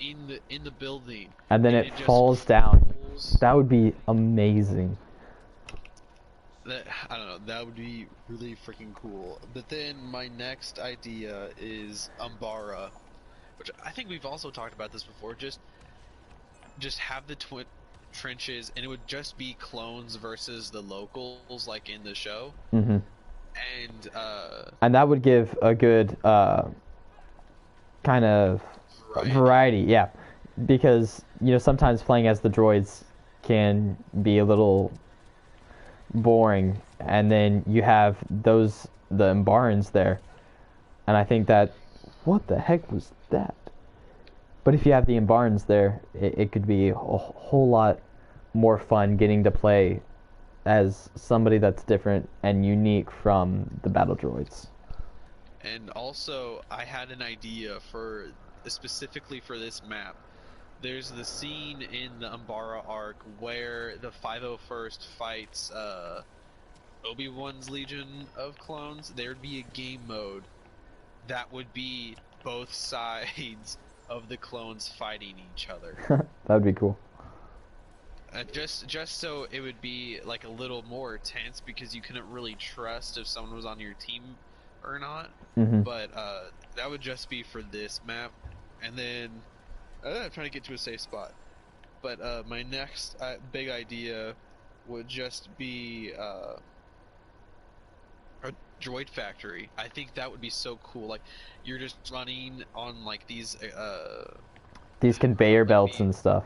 in the building, And then and it it just falls down. falls. That would be amazing. I don't know. That would be really freaking cool. But then my next idea is Umbara, which I think we've also talked about this before. Just have the twin trenches, and it would just be clones versus the locals, like in the show. Mm-hmm. And that would give a good kind of variety, yeah. Because sometimes playing as the droids can be a little boring, and then you have the Umbarans there, and I think that what the heck was that? But if you have the Umbarans there, it could be a whole lot more fun getting to play as somebody that's different and unique from the battle droids. And also, I had an idea specifically for this map. There's the scene in the Umbara arc where the 501st fights Obi-Wan's Legion of Clones. There'd be a game mode that would be both sides of the clones fighting each other. That would be cool. Just so it would be like a little more tense, because you couldn't really trust if someone was on your team or not. Mm-hmm. But that would just be for this map. And then I'm trying to get to a safe spot. But my next big idea would just be a droid factory. I think that would be so cool. Like, you're just running on like these conveyor belts and stuff.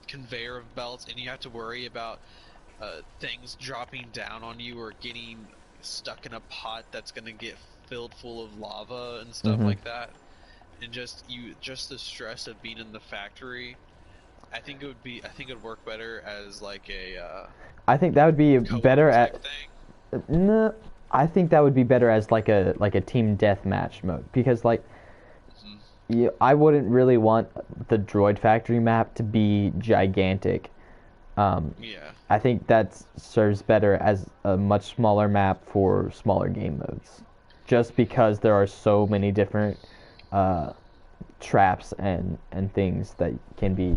Conveyor belts, and you have to worry about things dropping down on you or getting stuck in a pot that's gonna get filled full of lava and stuff like that. And just the stress of being in the factory. I think it'd work better as like a I think that would be better at thing. No, I think that would be better as like a team deathmatch mode, because like I wouldn't really want the droid factory map to be gigantic. Yeah. I think that serves better as a much smaller map for smaller game modes, just because there are so many different traps and things that can be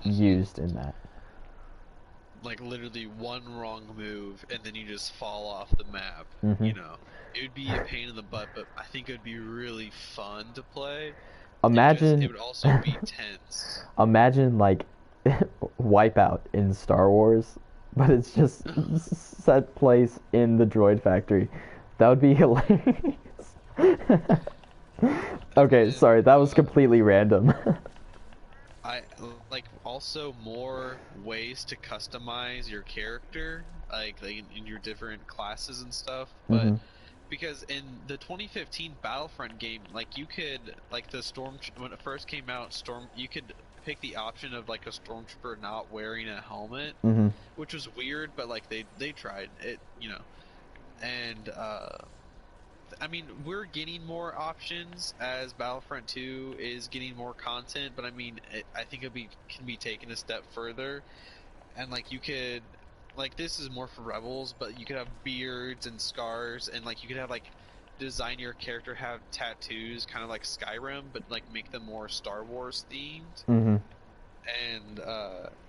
used in that. Like literally one wrong move and then you just fall off the map. Mm-hmm. It would be a pain in the butt, but I think it would be really fun to play. Imagine it would also be tense. Imagine like Wipeout in Star Wars, but it's just set place in the droid factory. That would be hilarious. Okay, sorry, that was completely random. I like also more ways to customize your character, like in your different classes and stuff. But because in the 2015 Battlefront game, like you could, like the when it first came out, you could pick the option of like a stormtrooper not wearing a helmet, which was weird, but like they tried it, and I mean, we're getting more options as Battlefront 2 is getting more content, but I mean, I think can be taken a step further, and like you could, like this is more for rebels, but you could have beards and scars, and like you could have like design your character have tattoos, kind of like Skyrim, but like make them more Star Wars themed, and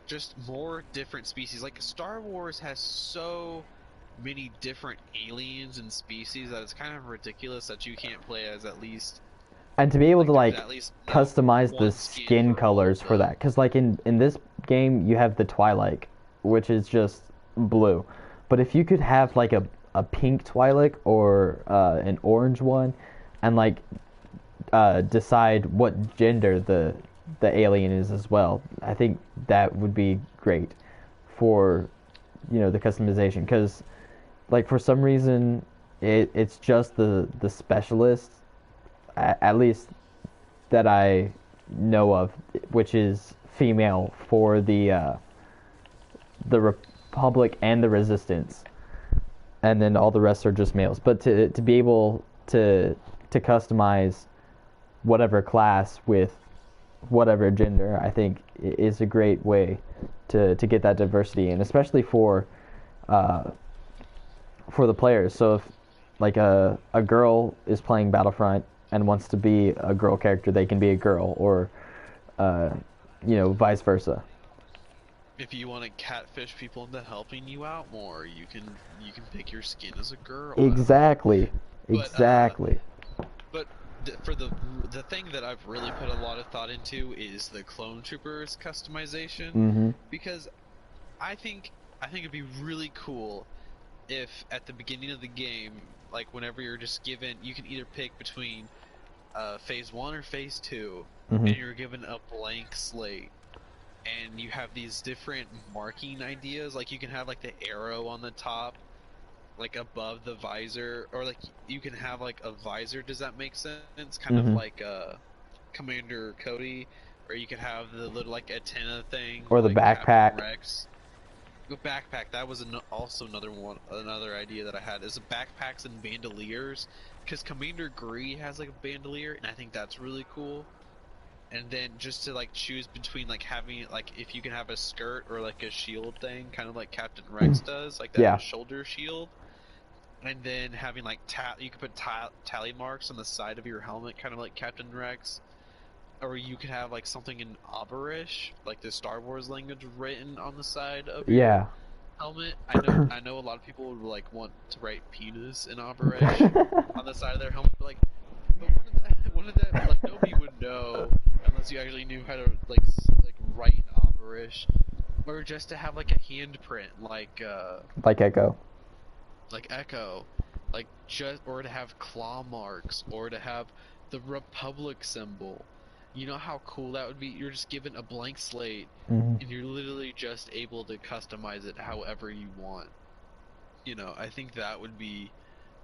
just more different species. Like Star Wars has so many different aliens and species that it's kind of ridiculous that you can't play as at least, and to be able to like at least customize the skin colors for that, because like in this game you have the Twi'lek, which is just blue, but if you could have like a pink Twi'lek or an orange one, and like decide what gender the alien is as well, I think that would be great for the customization, because like for some reason it's just the specialist, at least that I know of, which is female for the Republic and the Resistance, and then all the rest are just males. But to be able to customize whatever class with whatever gender, I think is a great way to get that diversity, and especially for the players. So like a girl is playing Battlefront and wants to be a girl character, they can be a girl, or uh, vice versa. If you want to catfish people into helping you out more, you can pick your skin as a girl. I don't know. Exactly. But Exactly. but for the thing that I've really put a lot of thought into is the clone troopers customization, Mm-hmm. because I think it'd be really cool if at the beginning of the game, like whenever you're just given, you can either pick between phase 1 or phase 2, Mm-hmm. and you're given a blank slate, and you have these different marking ideas. Like you can have like the arrow on the top, like above the visor, or like you can have like a visor. Does that make sense? Kind of Mm-hmm. like Commander Cody, or you could have the little like antenna thing, Or the like Captain backpack. Rex. The backpack, that was also another idea that I had, is backpacks and bandoliers, because Commander Gree has like a bandolier, and I think that's really cool. And then just to like choose between like having like if you can have a skirt or like a shield thing, kind of like Captain Rex does, like that Yeah. shoulder shield. And then having like you could put tally marks on the side of your helmet, kind of like Captain Rex. Or you could have like something in Aberish, like the Star Wars language, written on the side of your Yeah. helmet. I know a lot of people would like want to write penis in Aberish on the side of their helmet, but one of that like nobody would know unless you actually knew how to like write in Aberish. Or just to have like a handprint, Like Echo. like Echo, like just, or to have claw marks, or to have the Republic symbol. You know how cool that would be? You're just given a blank slate, Mm-hmm. and you're literally just able to customize it however you want. I think that would be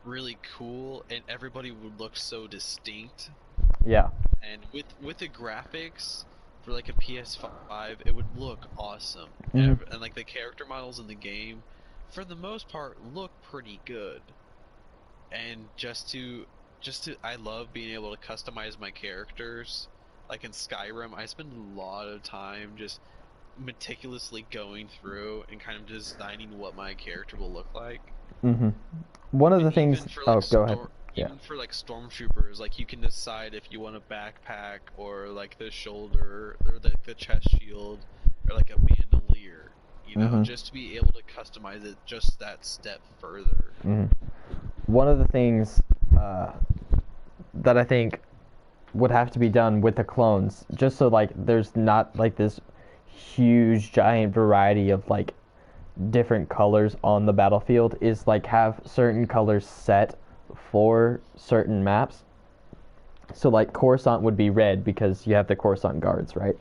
really cool, and everybody would look so distinct. Yeah. And with the graphics for like a PS5, it would look awesome. Mhm. And like the character models in the game, for the most part, look pretty good. And I love being able to customize my characters. Like in Skyrim, I spend a lot of time just meticulously going through and kind of designing what my character will look like. Mhm. One of And the things. even for Oh, like go ahead. Yeah. even for like stormtroopers, like you can decide if you want a backpack or like the shoulder or the chest shield or like a bandolier, Mhm. just to be able to customize it just that step further. Mhm. One of the things that I think would have to be done with the clones, just so like there's not like this huge giant variety of like different colors on the battlefield, is like have certain colors set for certain maps. So like Coruscant would be red because you have the Coruscant guards, right?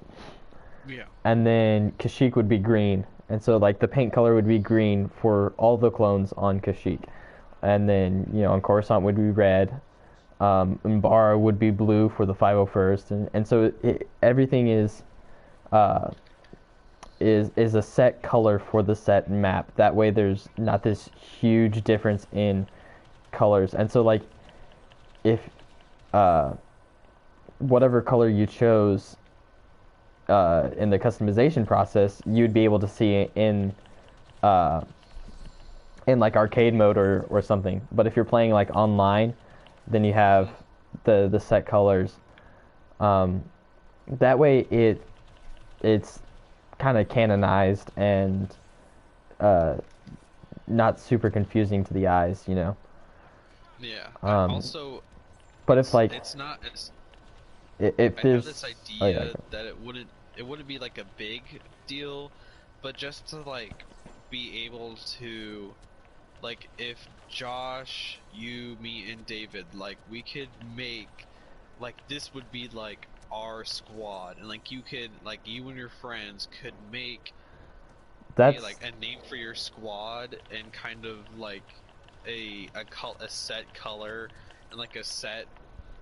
Yeah. And then Kashyyyk would be green, and so like the paint color would be green for all the clones on Kashyyyk, and then on Coruscant would be red. Umbara would be blue for the 501st, and so everything uh, is a set color for the set map. That way, there's not this huge difference in colors, and so like if whatever color you chose in the customization process, you'd be able to see it uh, in like arcade mode or something. But if you're playing like online, then you have the set colors. That way it's kind of canonized and not super confusing to the eyes. Yeah. Um, Also, but if like it's not as if I have there's this oh yeah, idea that it wouldn't be like a big deal, but just to like be able to, like, if Josh, you, me, and David, like, we could make, like, this would be like our squad, and like you and your friends could make that's like a name for your squad, and kind of like a set color and like a set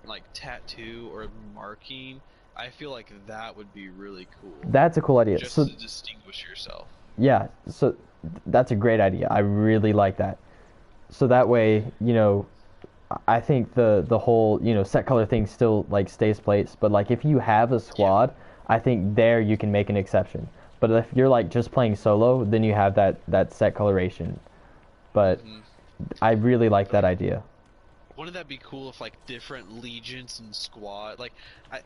like tattoo or marking. I feel like that would be really cool, that's a cool idea. just So to distinguish yourself. yeah, so that's a great idea. I really like that. So that way, I think the whole set color thing still like stays place. But like if you have a squad, I think there you can make an exception. But if you're like just playing solo, then you have that set coloration. But Mhm. I really like that idea. wouldn't that be cool if like different legions and squad like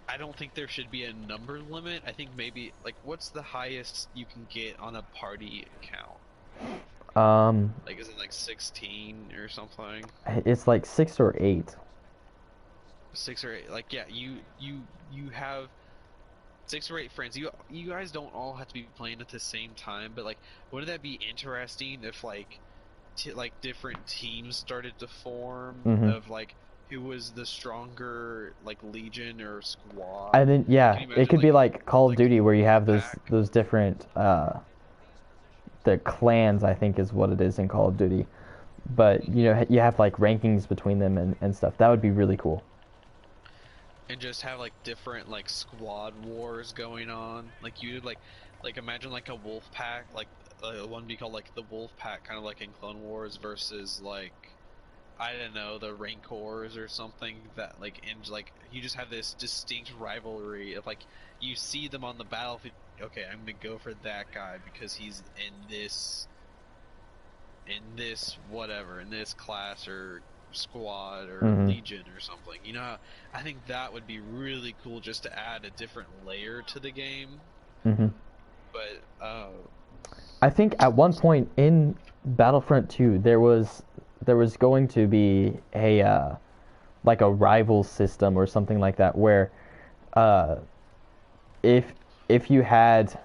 I don't think there should be a number limit. I think maybe like what's the highest you can get on a party account? Like is it like 16 or something? It's like 6 or 8. 6 or 8. Like yeah, you have 6 or 8 friends. You guys don't all have to be playing at the same time, but like wouldn't that be interesting if like like different teams started to form Mm-hmm. of like who was the stronger like legion or squad. And then yeah, Can you it imagine could be like Call of like Duty where you have back? those different the clans, I think is what it is in Call of Duty. But you know, you have like rankings between them and stuff. That would be really cool. And just have like different like squad wars going on. Like you like imagine like a wolf pack, like one be called like the wolf pack, kind of like in Clone Wars versus like I don't know the Rancors or something that like in like you just have this distinct rivalry of like you see them on the battlefield. Okay, I'm gonna go for that guy because he's in this whatever in this class or squad or Mm-hmm. legion or something. You know, I think that would be really cool just to add a different layer to the game. Mm-hmm. But I think at one point in Battlefront 2 there was going to be a like a rival system or something like that where uh, if if you had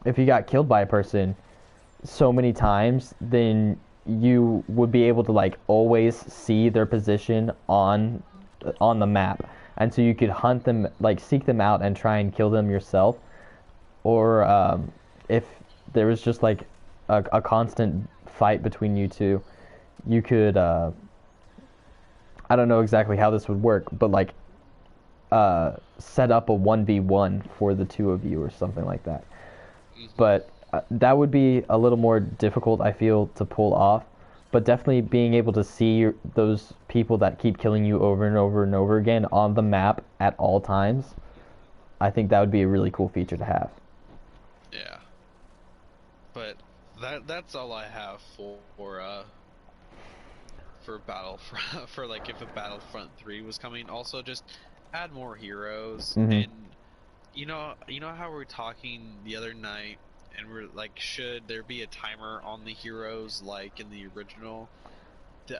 if you got killed by a person so many times, then you would be able to like always see their position on the map, and so you could hunt them, like seek them out and try and kill them yourself. Or if there was just like a constant fight between you two, you could I don't know exactly how this would work, but like set up a 1v1 for the two of you or something like that. But that would be a little more difficult, I feel, to pull off. But definitely being able to see those people that keep killing you over and over and over again on the map at all times, I think that would be a really cool feature to have. yeah, but that's all I have for Battlefront for like if a Battlefront 3 was coming. Also, just add more heroes. Mm-hmm. And you know how we were talking the other night, and we're like, should there be a timer on the heroes like in the original?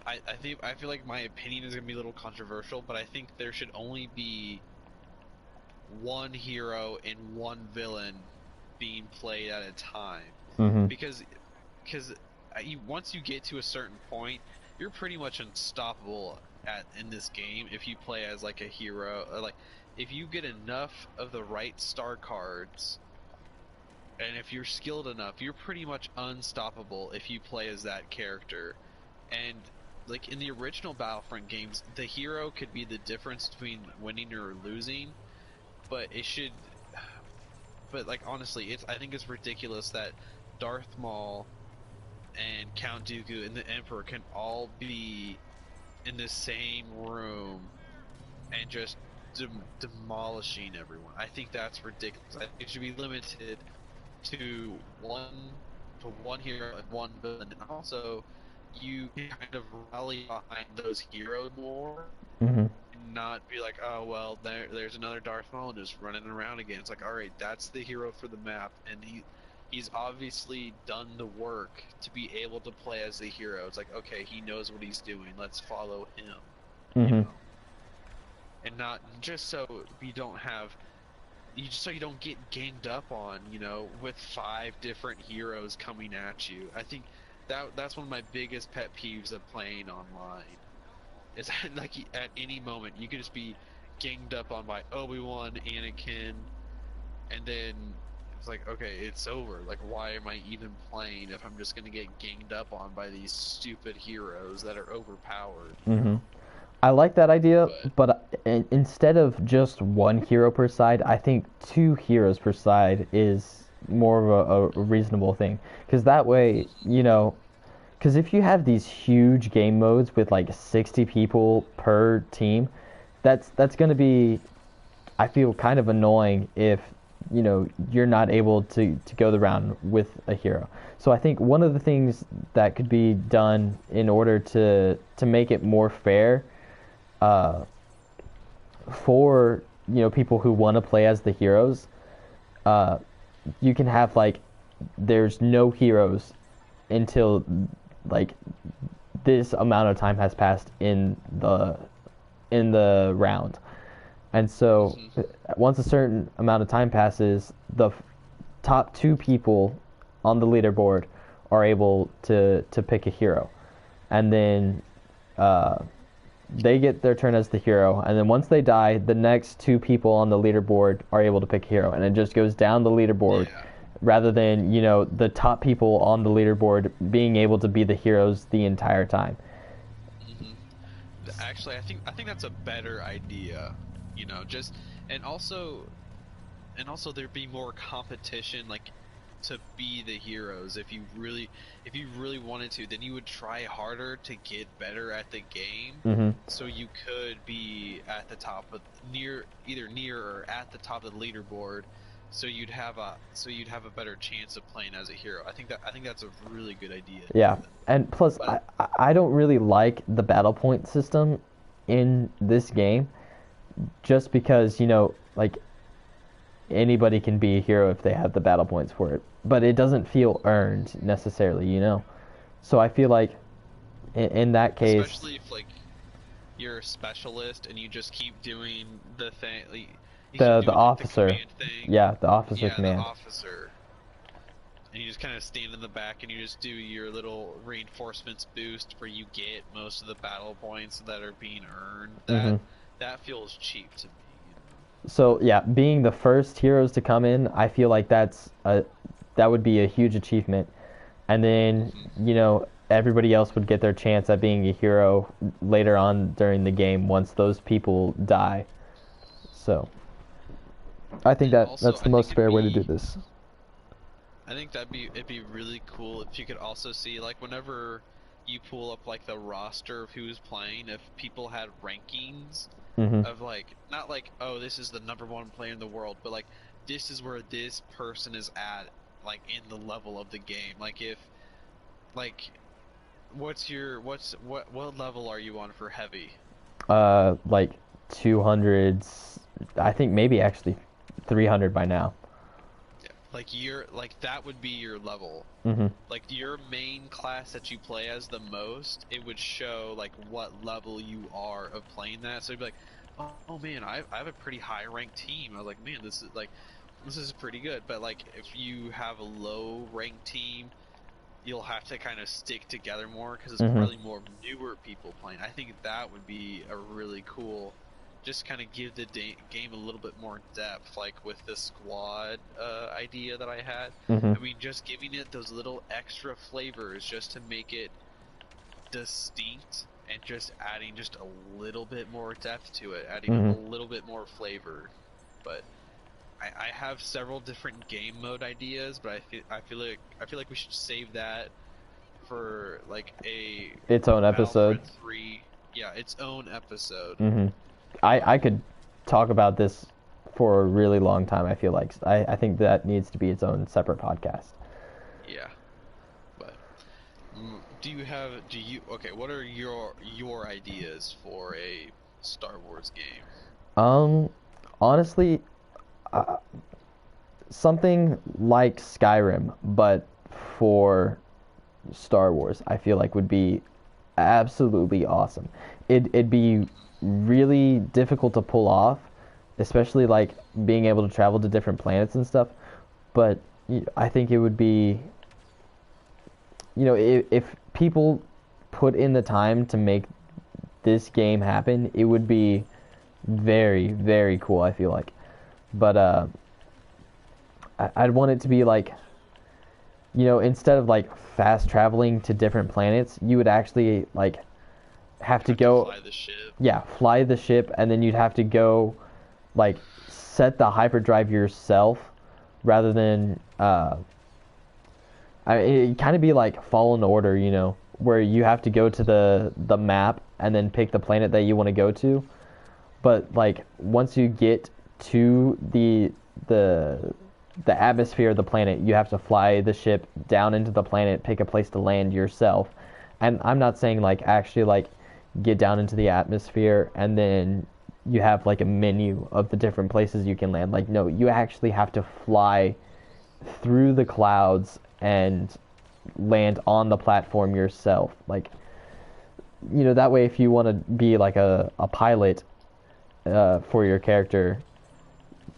I feel like my opinion is gonna be a little controversial, but I think there should only be one hero and one villain being played at a time. Mm-hmm. Because once you get to a certain point, you're pretty much unstoppable in this game if you play as like a hero. Like if you get enough of the right star cards, and if you're skilled enough, you're pretty much unstoppable if you play as that character. And like in the original Battlefront games, the hero could be the difference between winning or losing, but it should. But like honestly, I think it's ridiculous that Darth Maul and Count Dooku and the Emperor can all be in the same room and just demolishing everyone. I think that's ridiculous. I think it should be limited to one hero and one villain. And also, you can kind of rally behind those heroes more. Mm-hmm. Not be like, oh well, there's another Darth Maul just running around again. It's like, all right, that's the hero for the map, and he's obviously done the work to be able to play as the hero. It's like, okay, he knows what he's doing. Let's follow him. Mm-hmm. You know? And not just so you don't have, just so you don't get ganged up on, with 5 different heroes coming at you. I think that's one of my biggest pet peeves of playing online. Is that, like, at any moment you could just be ganged up on by Obi-Wan, Anakin, and then it's like, okay, it's over. Like, why am I even playing if I'm just gonna get ganged up on by these stupid heroes that are overpowered? Mm-hmm. I like that idea, but instead of just one hero per side, I think 2 heroes per side is more of a reasonable thing. Because that way, because if you have these huge game modes with like 60 people per team, that's going to be, I feel, kind of annoying if you're not able to go the round with a hero. So I think one of the things that could be done in order to make it more fair for people who want to play as the heroes, you can have like there's no heroes until like this amount of time has passed in the round. And so once a certain amount of time passes, the top two people on the leaderboard are able to pick a hero. And then they get their turn as the hero. And then once they die, the next two people on the leaderboard are able to pick a hero. And it just goes down the leaderboard rather than, the top people on the leaderboard being able to be the heroes the entire time. Actually, I think that's a better idea. And also there'd be more competition, like, to be the heroes. If you really wanted to, then you would try harder to get better at the game, so you could be at the top of near or at the top of the leaderboard, so you'd have a better chance of playing as a hero. I think that's a really good idea. Yeah, and plus I don't really like the battle point system in this game, just because like anybody can be a hero if they have the battle points for it, but it doesn't feel earned necessarily, so I feel like in that case, especially if like you're a specialist and you just keep doing the thing, like, the officer, the officer command. The officer, and you just kind of stand in the back and you just do your little reinforcements boost where you get most of the battle points that are being earned. That feels cheap to me. So yeah, being the first heroes to come in, I feel like that would be a huge achievement, and then everybody else would get their chance at being a hero later on during the game once those people die. So I think that's the most fair way to do this. I think it'd be really cool if you could also see, like, whenever you pull up like the roster of who's playing, if people had rankings of like, not like, oh, this is the #1 player in the world, but like this is where this person is at, like, in the level of the game. Like, if like what level are you on for heavy? Like 200s, I think maybe actually 300 by now. Like that would be your level. Like your main class that you play as the most, it would show like what level you are of playing that. So you'd be like, oh man, I have a pretty high ranked team. I was like, man, this is pretty good. But like if you have a low ranked team, you'll have to kind of stick together more because it's probably more newer people playing. I think that would be a really cool, just kind of give the game a little bit more depth, like with the squad idea that I had. I mean, just giving it those little extra flavors just to make it distinct, and just adding just a little bit more depth to it, adding a little bit more flavor. But I have several different game mode ideas, but I feel like we should save that for like its own episode. 3, its own episode. I could talk about this for a really long time. I feel like I think that needs to be its own separate podcast. Yeah, but what are your ideas for a Star Wars game? Honestly, something like Skyrim, but for Star Wars, I feel like would be absolutely awesome. It'd be really difficult to pull off, especially like being able to travel to different planets and stuff, but I think it would be, if people put in the time to make this game happen, it would be very, very cool, I feel like. But I'd want it to be like, instead of like fast traveling to different planets, you would actually like have to go fly the ship. Yeah, fly the ship, and then you'd have to go like set the hyperdrive yourself rather than it'd kind of be like Fallen Order, where you have to go to the map and then pick the planet that you want to go to. But like once you get to the the atmosphere of the planet. You have to fly the ship down into the planet, pick a place to land yourself. And I'm not saying like actually like get down into the atmosphere and then you have like a menu of the different places you can land. Like no, you actually have to fly through the clouds and land on the platform yourself. Like that way if you want to be like a pilot for your character,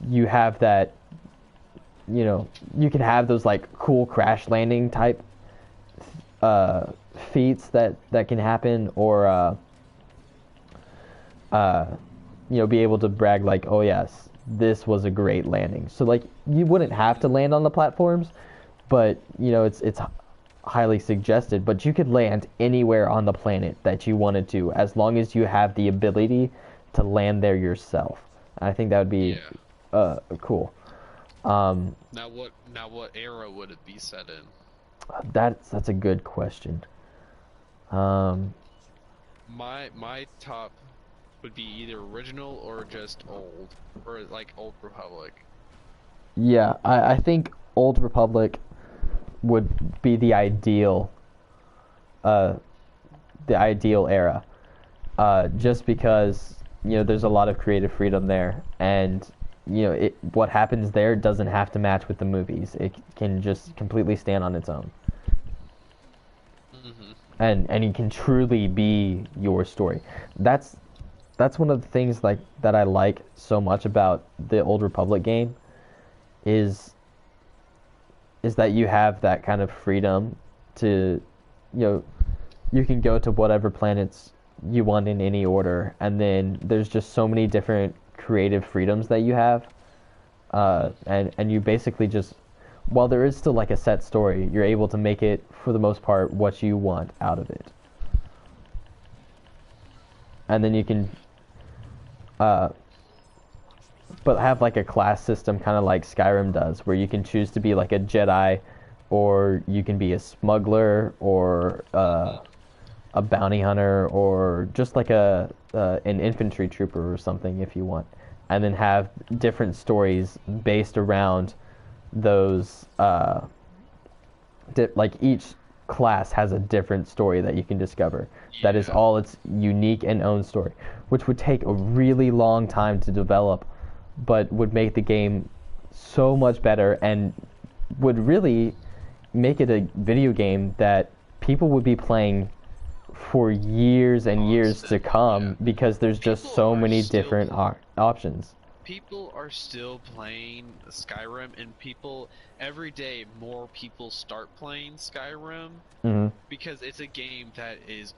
you have that, you can have those like cool crash landing type feats that can happen, or be able to brag like, oh yes, this was a great landing. So like you wouldn't have to land on the platforms, but it's highly suggested. But you could land anywhere on the planet that you wanted to, as long as you have the ability to land there yourself. I think that would be cool. Now what era would it be set in? That's a good question. My top would be either original or just old, or like Old Republic. Yeah, I think Old Republic would be the ideal era. Just because there's a lot of creative freedom there, and what happens there doesn't have to match with the movies. It can just completely stand on its own. Mm-hmm. And it can truly be your story. That's one of the things like that I like so much about the Old Republic game is that you have that kind of freedom to, you can go to whatever planets you want in any order, and then there's just so many different creative freedoms that you have, and you basically just, while there is still like a set story, you're able to make it for the most part what you want out of it, and then you can but have like a class system kind of like Skyrim does, where you can choose to be like a Jedi, or you can be a smuggler, or a bounty hunter, or just like an infantry trooper or something if you want, and then have different stories based around those. Like each class has a different story that you can discover. That is all its unique and own story, which would take a really long time to develop, but would make the game so much better and would really make it a video game that people would be playing for years and years to come, because there's just so many different options. People are still playing Skyrim, and every day more people start playing Skyrim, because it's a game that is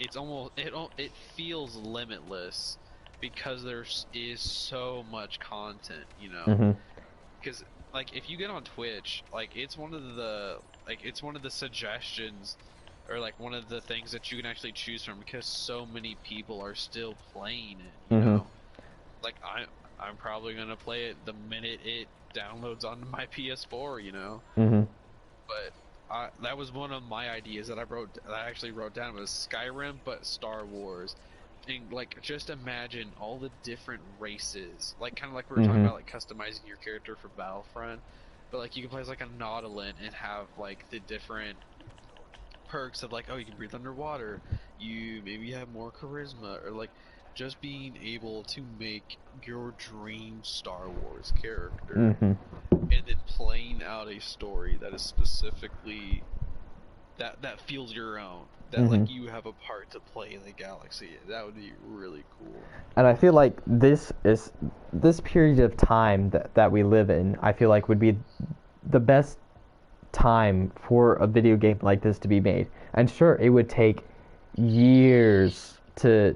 it feels limitless, because there is so much content, because like if you get on Twitch, like it's one of the suggestions, or like one of the things that you can actually choose from, because so many people are still playing it, you know. Like I'm probably gonna play it the minute it downloads onto my PS4, But that was one of my ideas that I actually wrote down, was Skyrim but Star Wars. And like, just imagine all the different races, like kind of like we were talking about, like customizing your character for Battlefront, but like you can play as like a Nautilus and have like the different perks of like, oh, you can breathe underwater, you maybe have more charisma, or like just being able to make your dream Star Wars character, and then playing out a story that is specifically that feels your own, that like you have a part to play in the galaxy. That would be really cool. And I feel like this period of time that we live in, I feel like would be the best time for a video game like this to be made. And sure, it would take years to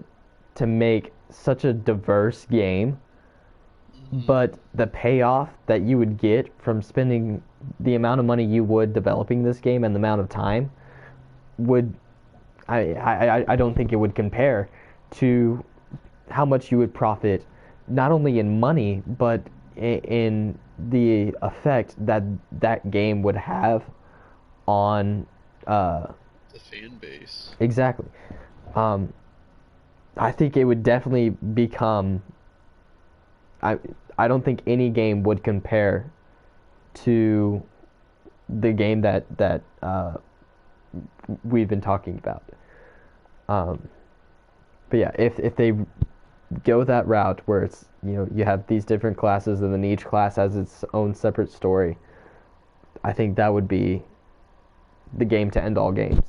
make such a diverse game, but the payoff that you would get from spending the amount of money you would developing this game and the amount of time would, I don't think it would compare to how much you would profit, not only in money, but in the effect that game would have on the fan base. Exactly. I think it would definitely become, I don't think any game would compare to the game that we've been talking about. But yeah, if they go that route where it's, you have these different classes and then each class has its own separate story, I think that would be the game to end all games.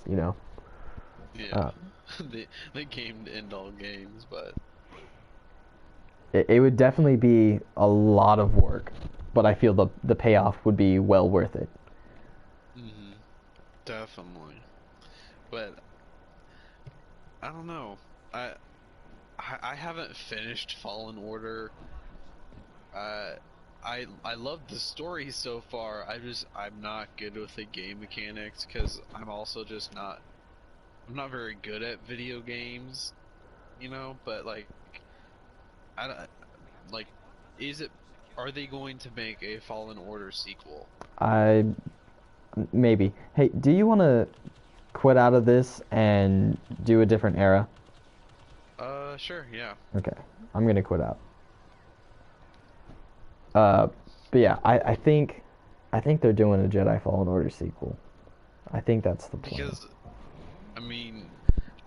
Yeah, the game to end all games, but It would definitely be a lot of work, but I feel the payoff would be well worth it. definitely. But I don't know. I I haven't finished Fallen Order. Uh, I love the story so far. I'm not good with the game mechanics because I'm also just not I'm not very good at video games, But like I don't- like is it are they going to make a Fallen Order sequel? I maybe. Hey, do you want to quit out of this and do a different era? Sure, yeah. Okay, I'm gonna quit out. Uh, but yeah, I think they're doing a Jedi Fallen Order sequel. I think that's the plan. Because I mean,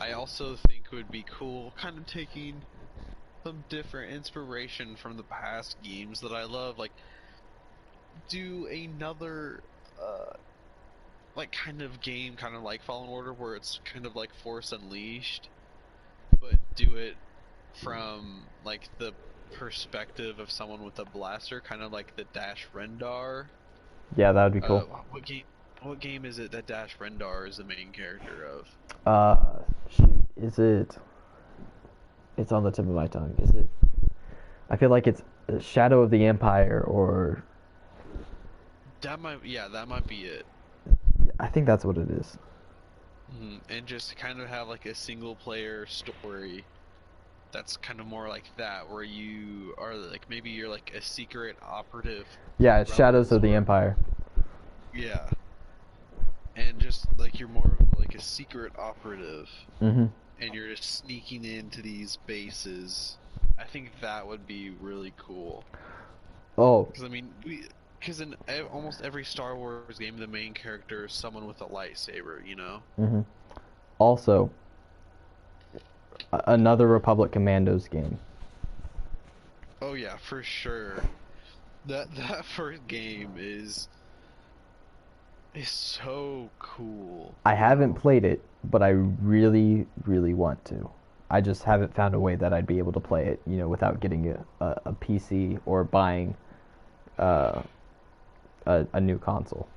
I also think it would be cool kind of taking some different inspiration from the past games that I love, like do another like kind of game kind of like Fallen Order where it's kind of like Force Unleashed, but do it from like the perspective of someone with a blaster, kind of like the Dash Rendar. Yeah, that would be Uh, cool. what game is it that Dash Rendar is the main character of? Shoot, is it? It's on the tip of my tongue. Is it? I feel like it's Shadow of the Empire, or That might be it. I think that's what it is. And just kind of have like a single player story that's kind of more like that, where you are like maybe you're like a secret operative for Yeah, the it's Shadows rebels, of the or Empire. yeah, and just like you're more of like a secret operative, Mm-hmm. and you're just sneaking into these bases. I think that would be really cool. Oh, Because I mean, because in almost every Star Wars game, the main character is someone with a lightsaber. mm-hmm. Also, another Republic Commandos game. Oh yeah, for sure. That first game is so cool. I haven't played it, but I really, really want to. I just haven't found a way that I'd be able to play it, without getting a PC or buying uh, a new console.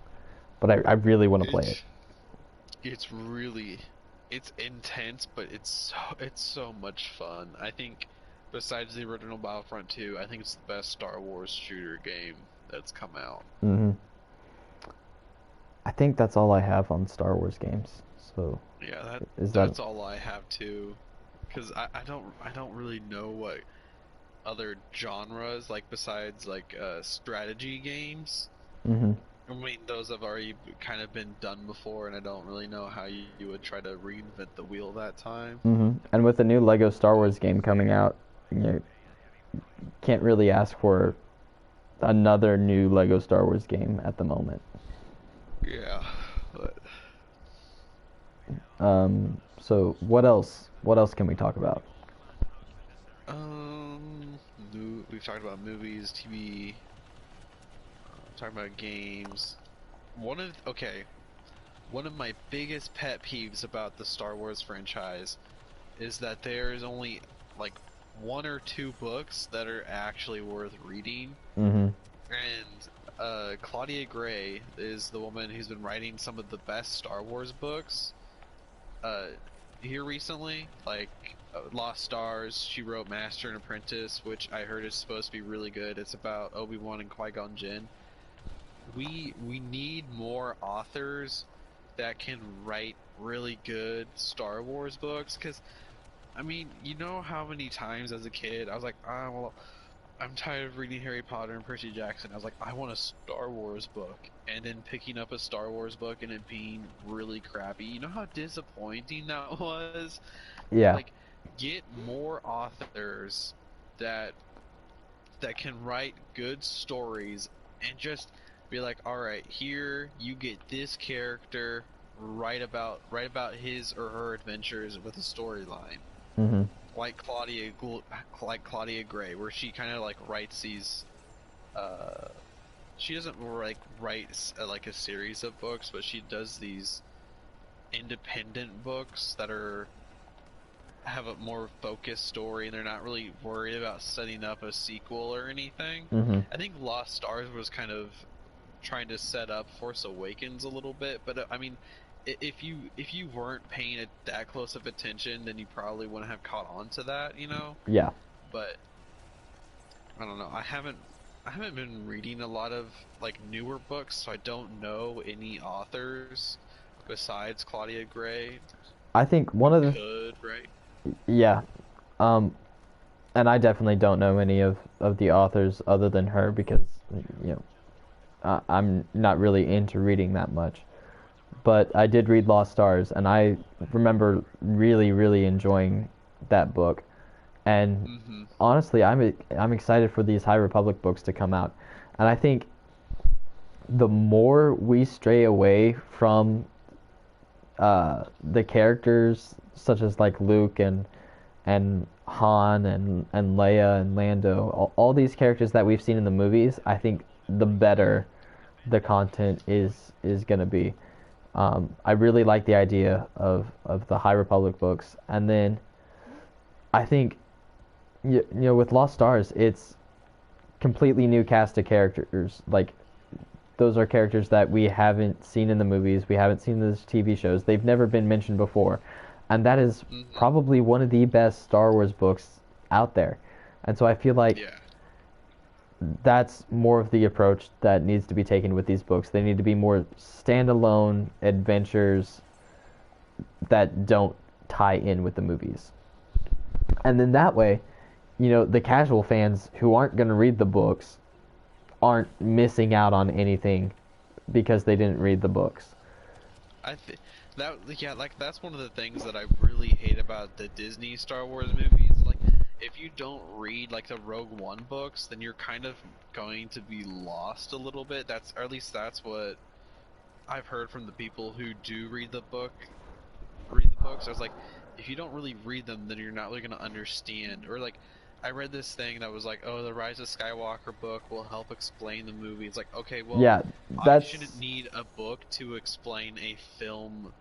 But I really want to play it. It's it's really it's intense, but it's so much fun. I think besides the original Battlefront 2, I think it's the best Star Wars shooter game that's come out. Hmm. I think that's all I have on Star Wars games. So, Yeah, is that? that's all I have too. Because I don't really know what other genres like besides like strategy games. Hmm. I mean, those have already kind of been done before, and I don't really know how you would try to reinvent the wheel that time. Hmm. And with the new Lego Star Wars game coming out, you can't really ask for another new Lego Star Wars game at the moment. Yeah, but So what else? What else can we talk about? we've talked about movies, TV, talking about games. One of my biggest pet peeves about the Star Wars franchise is that there's only like one or two books that are actually worth reading. Hmm. And Claudia Gray is the woman who's been writing some of the best Star Wars books. Here recently, like Lost Stars, she wrote Master and Apprentice, which I heard is supposed to be really good. It's about Obi-Wan and Qui-Gon Jinn. We need more authors that can write really good Star Wars books, because I mean, you know how many times as a kid I was like, well, I'm tired of reading Harry Potter and Percy Jackson. I was like, I want a Star Wars book. And then picking up a Star Wars book and it being really crappy. You know how disappointing that was? Yeah. Like, get more authors that that can write good stories and just be like, all right, here you get this character, write about his or her adventures with a storyline, Mm-hmm. like Claudia Gray, where she kind of like writes these. She doesn't like write like a series of books, but she does these independent books that are have a more focused story, and they're not really worried about setting up a sequel or anything. Mm-hmm. I think Lost Stars was kind of trying to set up Force Awakens a little bit, but I mean, if you weren't paying that close of attention, then you probably wouldn't have caught on to that, you know. Yeah. But I don't know. I haven't been reading a lot of like newer books, so I don't know any authors besides Claudia Gray I think who one of the could, right? yeah. Um, and I definitely don't know any of the authors other than her because you know I'm not really into reading that much. But I did read Lost Stars, and I remember really, really enjoying that book. And Mm-hmm. honestly, I'm excited for these High Republic books to come out. And I think the more we stray away from the characters such as like Luke and Han and Leia and Lando, all these characters that we've seen in the movies, I think the better the content is gonna be. I really like the idea of the High Republic books, and then I think you know with Lost Stars, it's completely new cast of characters. Like those are characters that we haven't seen in the movies, we haven't seen in the TV shows. They've never been mentioned before, and that is Mm-hmm. probably one of the best Star Wars books out there. And so I feel like Yeah. that's more of the approach that needs to be taken with these books. They need to be more standalone adventures that don't tie in with the movies. And then that way, you know, the casual fans who aren't going to read the books aren't missing out on anything because they didn't read the books. I think that yeah, like that's one of the things that I really hate about the Disney Star Wars movies. Like, if you don't read like the Rogue One books, then you're kind of going to be lost a little bit. That's, or at least that's what I've heard from the people who do read the books. I was like, if you don't really read them, then you're not really gonna understand. Or like, I read this thing that was like, oh, the Rise of Skywalker book will help explain the movie. It's like, okay, well, Yeah, I shouldn't that's need a book to explain a film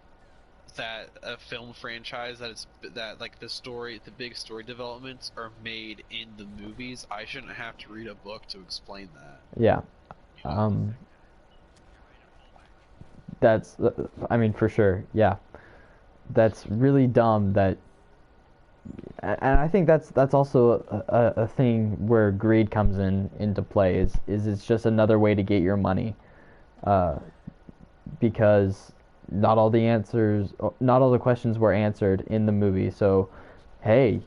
franchise that like the big story developments are made in the movies. I shouldn't have to read a book to explain that. yeah. You know? Um, that's I mean for sure. Yeah. That's really dumb that and I think that's also a thing where greed comes into play is it's just another way to get your money uh, because not all the questions were answered in the movie. So, hey,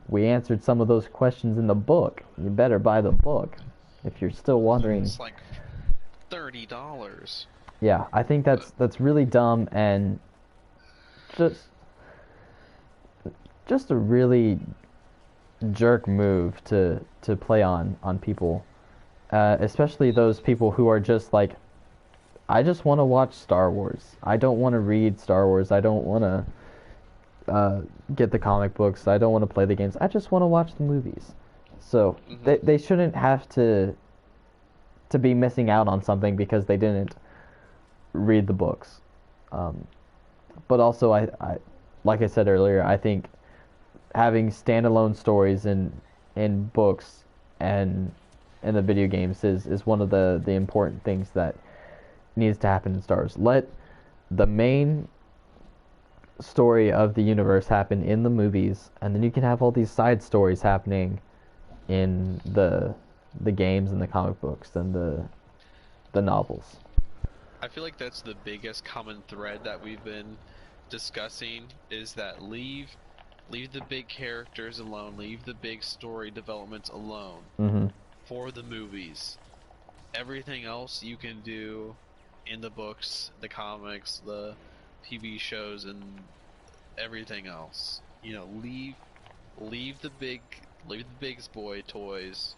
we answered some of those questions in the book. You better buy the book if you're still wondering. It's like $30. Yeah, I think But that's really dumb and just just a really jerk move to play on people, especially those people who are just like, I just want to watch Star Wars. I don't want to read Star Wars. I don't want to get the comic books. I don't want to play the games. I just want to watch the movies. So mm-hmm. they shouldn't have to be missing out on something because they didn't read the books. But also, I like I said earlier, I think having standalone stories in books and in the video games is one of the important things that needs to happen in Star Wars. Let the main story of the universe happen in the movies, and then you can have all these side stories happening in the games and the comic books and the novels. I feel like that's the biggest common thread that we've been discussing, is that leave the big characters alone, leave the big story developments alone Mm-hmm. for the movies. Everything else you can do in the books, the comics, the TV shows, and everything else. You know, leave the big boy toys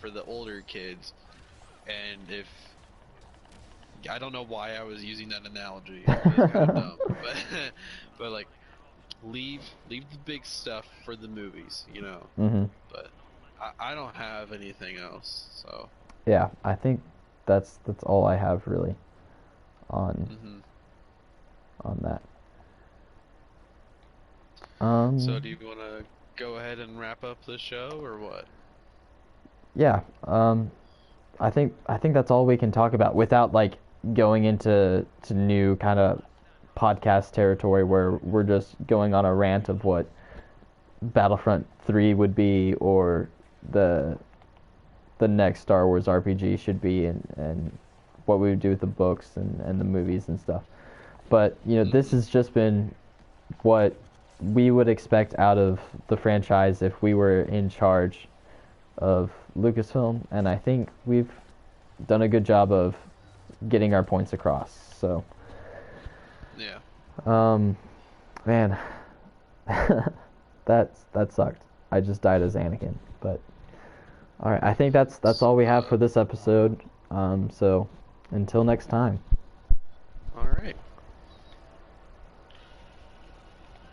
for the older kids, and if I don't know why I was using that analogy. It was kind of dumb, but like leave the big stuff for the movies, you know. Mhm. But I don't have anything else, so. Yeah, I think that's all I have really on Mhm. on that. So do you want to go ahead and wrap up the show or what? Yeah. I think that's all we can talk about without like going into new kind of podcast territory where we're just going on a rant of what Battlefront 3 would be or the next Star Wars RPG should be and what we would do with the books and the movies and stuff. But, this has just been what we would expect out of the franchise if we were in charge of Lucasfilm, and I think we've done a good job of getting our points across. So, Yeah. Man, that sucked. I just died as Anakin, but all right. I think that's all we have for this episode. So until next time. All right.